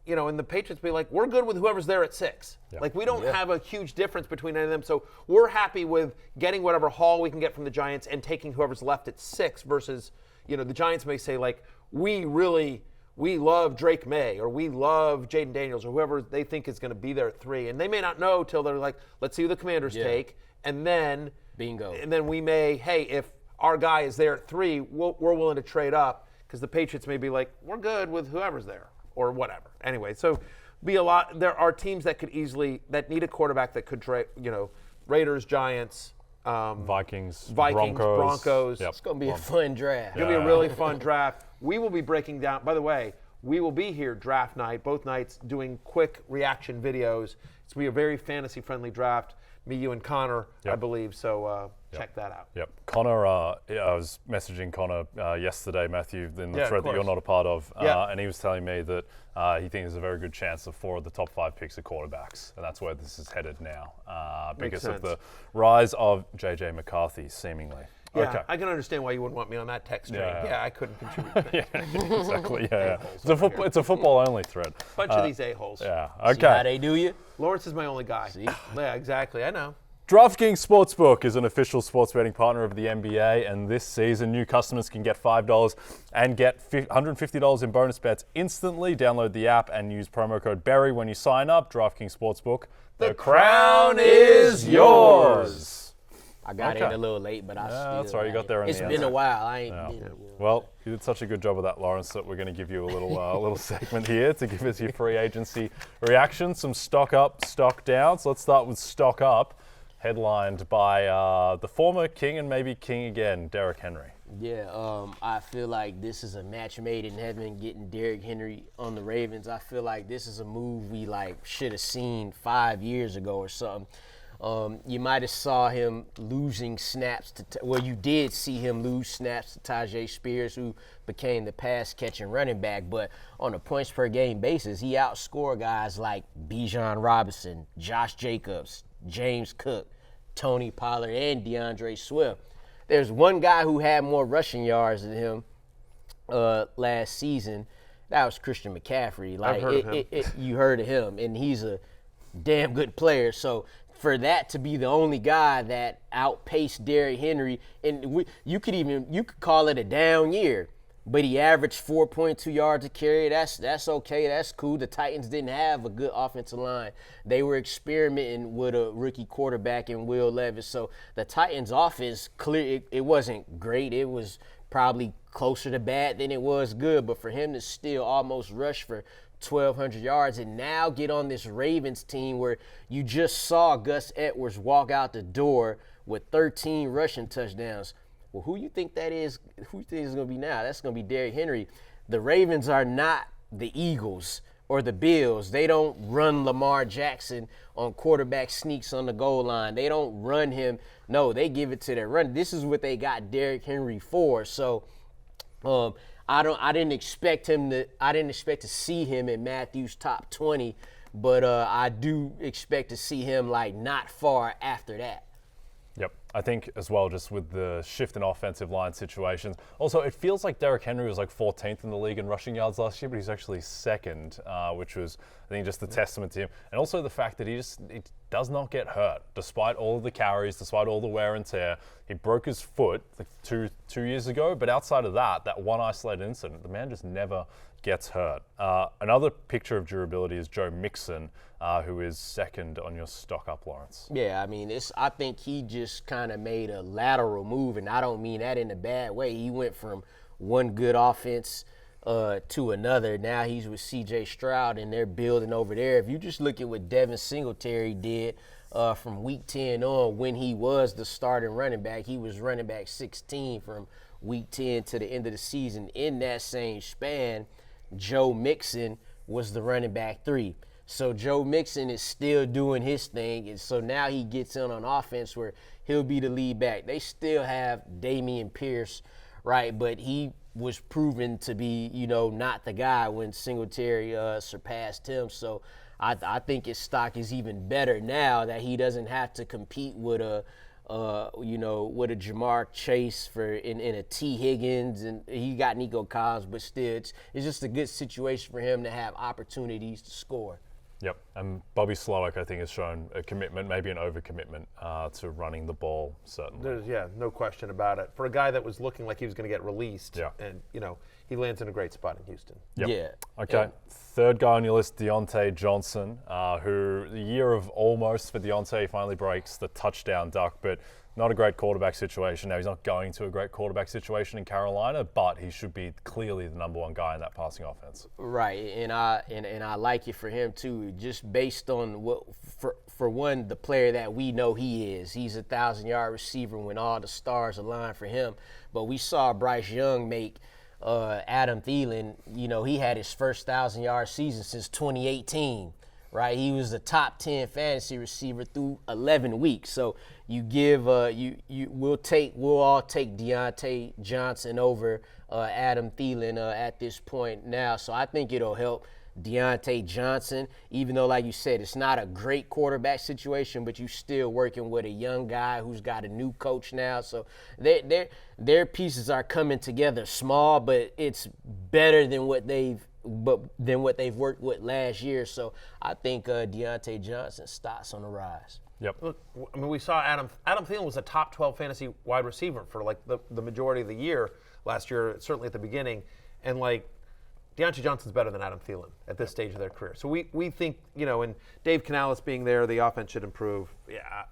Speaker 1: and the Patriots be like, we're good with whoever's there at 6. Yeah. We don't have a huge difference between any of them. So we're happy with getting whatever haul we can get from the Giants and taking whoever's left at 6 versus, the Giants may say we love Drake May or we love Jaden Daniels or whoever they think is going to be there at 3. And they may not know till they're let's see who the Commanders take. And then
Speaker 5: bingo. And
Speaker 1: then we may, hey, if our guy is there at 3, we're willing to trade up because the Patriots may be we're good with whoever's there. Or whatever. Anyway, so there are teams that need a quarterback that could trade, Raiders, Giants,
Speaker 2: Vikings,
Speaker 1: Broncos.
Speaker 5: Yep. It's going to be a fun draft.
Speaker 1: It's going to be a really fun draft. We will be breaking down, by the way, we will be here draft night, both nights, doing quick reaction videos. It's going to be a very fantasy-friendly draft. Me, you, and Connor, I believe. So check that out.
Speaker 2: Yep. Connor, I was messaging Connor yesterday, Matthew, in the thread that you're not a part of, and he was telling me that he thinks there's a very good chance of 4 of the top 5 picks are quarterbacks, and that's where this is headed now because of the rise of J.J. McCarthy, seemingly.
Speaker 1: Yeah,
Speaker 2: Okay.
Speaker 1: I can understand why you wouldn't want me on that text string.
Speaker 2: Yeah.
Speaker 1: Yeah, I couldn't contribute.
Speaker 2: Yeah, exactly. Yeah. It's a football-only thread.
Speaker 1: Bunch of these a-holes.
Speaker 2: Yeah.
Speaker 5: See how
Speaker 2: Okay.
Speaker 5: they do you?
Speaker 1: Lawrence is my only guy.
Speaker 5: See?
Speaker 1: Yeah, exactly. I know.
Speaker 2: DraftKings Sportsbook is an official sports betting partner of the NBA, and this season, new customers can get $5 and get $150 in bonus bets instantly. Download the app and use promo code Berry when you sign up. DraftKings Sportsbook. The crown is yours.
Speaker 5: I got
Speaker 2: Okay.
Speaker 5: in a little late, but I still.
Speaker 2: that's right, you got there in
Speaker 5: It's
Speaker 2: the
Speaker 5: been
Speaker 2: end.
Speaker 5: a while. I ain't.
Speaker 2: Yeah.
Speaker 5: Been,
Speaker 2: Well, you did such a good job of that, Lawrence, that we're going to give you a little segment here to give us your free agency reaction. Some stock up, stock down. So let's start with stock up, headlined by the former king and maybe king again, Derrick Henry.
Speaker 5: Yeah, I feel like this is a match made in heaven, getting Derrick Henry on the Ravens. I feel like this is a move we should have seen 5 years ago or something. You might have saw him losing snaps you did see him lose snaps to Tajay Spears, who became the pass-catching running back. But on a points-per-game basis, he outscored guys like Bijan Robinson, Josh Jacobs, James Cook, Tony Pollard, and DeAndre Swift. There's one guy who had more rushing yards than him last season. That was Christian McCaffrey.
Speaker 1: I've heard of him.
Speaker 5: You heard of him, and he's a damn good player. So for that to be the only guy that outpaced Derrick Henry, and you could call it a down year, but he averaged 4.2 yards a carry. That's okay. That's cool. The Titans didn't have a good offensive line. They were experimenting with a rookie quarterback in Will Levis. So the Titans' offense, it wasn't great. It was probably closer to bad than it was good. But for him to still almost rush for 1,200 yards and now get on this Ravens team where you just saw Gus Edwards walk out the door with 13 rushing touchdowns. Well, who you think that is? Who you think is going to be now? That's going to be Derrick Henry. The Ravens are not the Eagles or the Bills. They don't run Lamar Jackson on quarterback sneaks on the goal line. They don't run him. No, they give it to their run. This is what they got Derrick Henry for. So, I didn't expect to see him in Matthew's top 20, but I do expect to see him not far after that.
Speaker 2: Yep. I think as well, just with the shift in offensive line situations. Also, it feels like Derrick Henry was 14th in the league in rushing yards last year, but he's actually second, which was, I think, just a testament to him. And also the fact that he does not get hurt, despite all of the carries, despite all the wear and tear. He broke his foot two years ago, but outside of that one isolated incident, the man just never gets hurt. Another picture of durability is Joe Mixon, who is second on your stock up, Lawrence.
Speaker 5: Yeah, I mean, I think he just kind of made a lateral move, and I don't mean that in a bad way. He went from one good offense to another. Now he's with C.J. Stroud, and they're building over there. If you just look at what Devin Singletary did from week 10 on, when he was the starting running back, he was running back 16 from week 10 to the end of the season. In that same span, Joe Mixon was the running back 3. So Joe Mixon is still doing his thing, and so now he gets in on offense where he'll be the lead back. They still have Dameon Pierce, right, but he was proven to be, not the guy when Singletary surpassed him. So I think his stock is even better now that he doesn't have to compete with a Jamar Chase in a T. Higgins, and he got Nico Collins, but still, it's just a good situation for him to have opportunities to score.
Speaker 2: Yep, and Bobby Slowick, I think, has shown a commitment, maybe an overcommitment to running the ball, certainly.
Speaker 1: There's, no question about it. For a guy that was looking like he was going to get released, and, he lands in a great spot in Houston.
Speaker 2: Yep.
Speaker 5: Yeah.
Speaker 2: Okay, third guy on your list, Deontay Johnson, who the year of almost for Deontay finally breaks the touchdown duck, but not a great quarterback situation. Now, he's not going to a great quarterback situation in Carolina, but he should be clearly the number one guy in that passing offense.
Speaker 5: Right, and I like it for him too, just based on for one, the player that we know he is. He's a 1,000-yard receiver when all the stars align for him. But we saw Bryce Young make Adam Thielen. He had his first 1,000-yard season since 2018. Right, he was the top 10 fantasy receiver through 11 weeks. So you give we'll all take Deontay Johnson over Adam Thielen at this point now. So I think it'll help Deontay Johnson, even though, like you said, it's not a great quarterback situation, but you still working with a young guy who's got a new coach now. So their pieces are coming together small, but it's better than what they've worked with last year. So I think Deontay Johnson starts on the rise.
Speaker 2: Yep.
Speaker 1: Look, I mean, we saw Adam Thielen was a top 12 fantasy wide receiver for like the majority of the year last year, certainly at the beginning. And like Deontay Johnson's better than Adam Thielen at this stage of their career. So we think, and Dave Canales being there, the offense should improve. Yeah,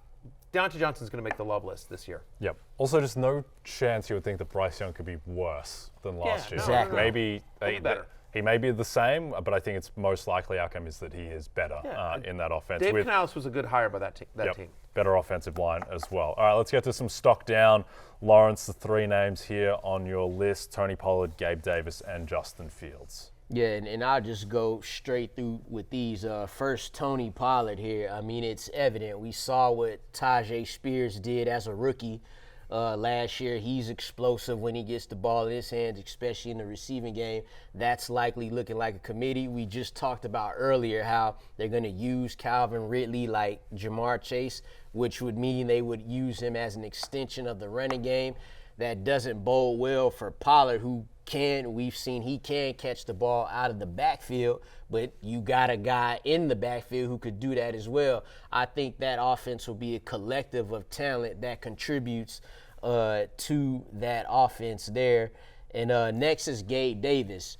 Speaker 1: Deontay Johnson's going to make the love list this year.
Speaker 2: Yep. Also, just no chance you would think that Bryce Young could be worse than last year.
Speaker 5: Exactly.
Speaker 2: Maybe
Speaker 1: better.
Speaker 2: He may be the same, but I think it's most likely outcome is that he is better in that offense.
Speaker 1: Dave Canales was a good hire by that team.
Speaker 2: Better offensive line as well. All right, let's get to some stock down. Lawrence, the 3 names here on your list: Tony Pollard, Gabe Davis, and Justin Fields.
Speaker 5: Yeah, and I'll just go straight through with these. First, Tony Pollard here. I mean, it's evident. We saw what Tajay Spears did as a rookie last year. He's explosive when he gets the ball in his hands, especially in the receiving game. That's likely looking like a committee. We just talked about earlier how they're going to use Calvin Ridley like Jamar Chase, which would mean they would use him as an extension of the running game. That doesn't bode well for Pollard, we've seen he can catch the ball out of the backfield, but you got a guy in the backfield who could do that as well. I think that offense will be a collective of talent that contributes to that offense there. And next is Gabe Davis.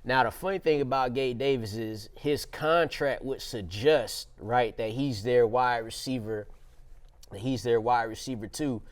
Speaker 5: Now, the funny thing about Gabe Davis is his contract would suggest, right, that he's their wide receiver too.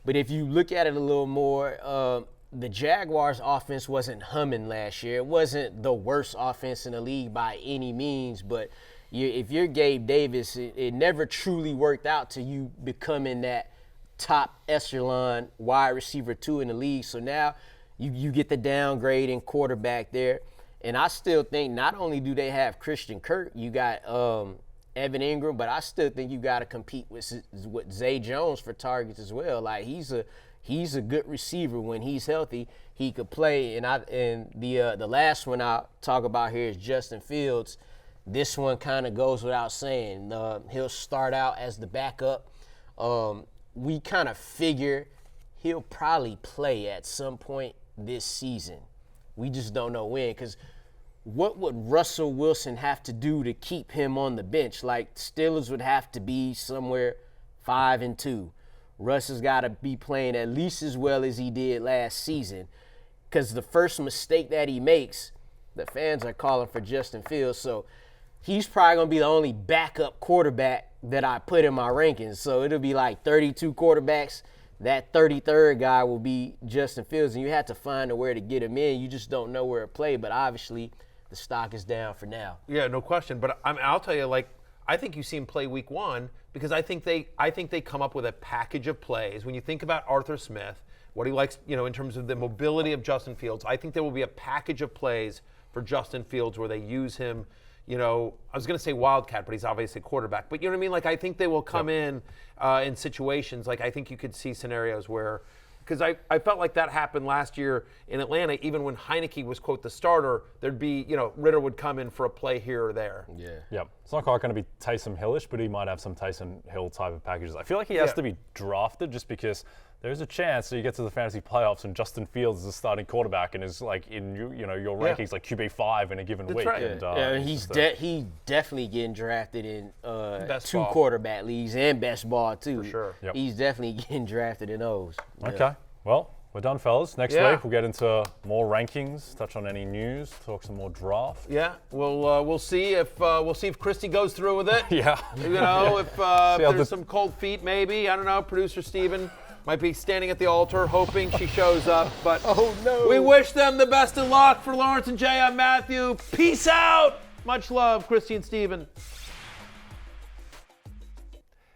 Speaker 5: But if you look at it a little more, the Jaguars' offense wasn't humming last year. It wasn't the worst offense in the league by any means, but if you're Gabe Davis, it never truly worked out to you becoming that top echelon wide receiver 2 in the league. So now you get the downgrade in quarterback there. And I still think not only do they have Christian Kirk, you got Evan Ingram, but I still think you got to compete with Zay Jones for targets as well. Like he's a good receiver when he's healthy. He could play. And the last one I'll talk about here is Justin Fields. This one kind of goes without saying. He'll start out as the backup. We kind of figure he'll probably play at some point this season. We just don't know when, because what would Russell Wilson have to do to keep him on the bench? Like, Steelers would have to be somewhere 5-2. Russ has got to be playing at least as well as he did last season, because the first mistake that he makes, the fans are calling for Justin Fields. So he's probably going to be the only backup quarterback that I put in my rankings. So it'll be like 32 quarterbacks. That 33rd guy will be Justin Fields, and you have to find a way to get him in. You just don't know where to play, but obviously the stock is down for now.
Speaker 1: Yeah, no question. But I'll tell you, like, I think you see him play week 1 because I think they come up with a package of plays. When you think about Arthur Smith, what he likes, in terms of the mobility of Justin Fields, I think there will be a package of plays for Justin Fields where they use him. I was going to say wildcat, but he's obviously a quarterback. But you know what I mean? Like, I think they will come in situations. Like, I think you could see scenarios where, because I felt like that happened last year in Atlanta. Even when Heineke was, quote, the starter, there'd be, Ritter would come in for a play here or there.
Speaker 5: Yeah.
Speaker 2: Yep. It's not quite going to be Taysom Hillish, but he might have some Taysom Hill type of packages. I feel like he has to be drafted just because there's a chance that you get to the fantasy playoffs and Justin Fields is the starting quarterback and is like in your rankings like QB5 in a given week.
Speaker 1: Right.
Speaker 2: And,
Speaker 5: he's definitely getting drafted in
Speaker 1: best
Speaker 5: 2
Speaker 1: ball.
Speaker 5: quarterback leagues and best ball too.
Speaker 1: For sure.
Speaker 2: Yep.
Speaker 5: He's definitely getting drafted in those.
Speaker 2: Okay. Well, we're done, fellas. Next week we'll get into more rankings, touch on any news, talk some more draft.
Speaker 1: Yeah, we'll see if Christy goes through with it.
Speaker 2: Yeah.
Speaker 1: If there's some cold feet, maybe. I don't know. Producer Steven might be standing at the altar hoping she shows up. But
Speaker 5: Oh, no.
Speaker 1: we wish them the best of luck. For Lawrence and Jay, I'm Matthew. Peace out. Much love, Christy and Steven.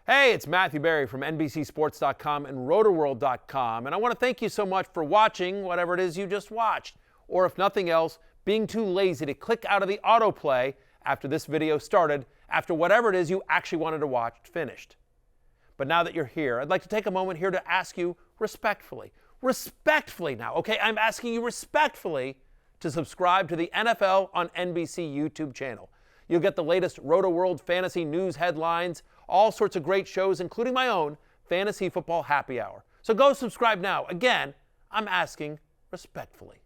Speaker 1: Hey, it's Matthew Berry from NBCSports.com and Rotoworld.com, and I want to thank you so much for watching whatever it is you just watched, or if nothing else, being too lazy to click out of the autoplay after this video started, after whatever it is you actually wanted to watch finished. But now that you're here, I'd like to take a moment here to ask you respectfully now, okay? I'm asking you respectfully to subscribe to the NFL on NBC YouTube channel. You'll get the latest Rotoworld fantasy news headlines, all sorts of great shows, including my own Fantasy Football Happy Hour. So go subscribe now. Again, I'm asking respectfully.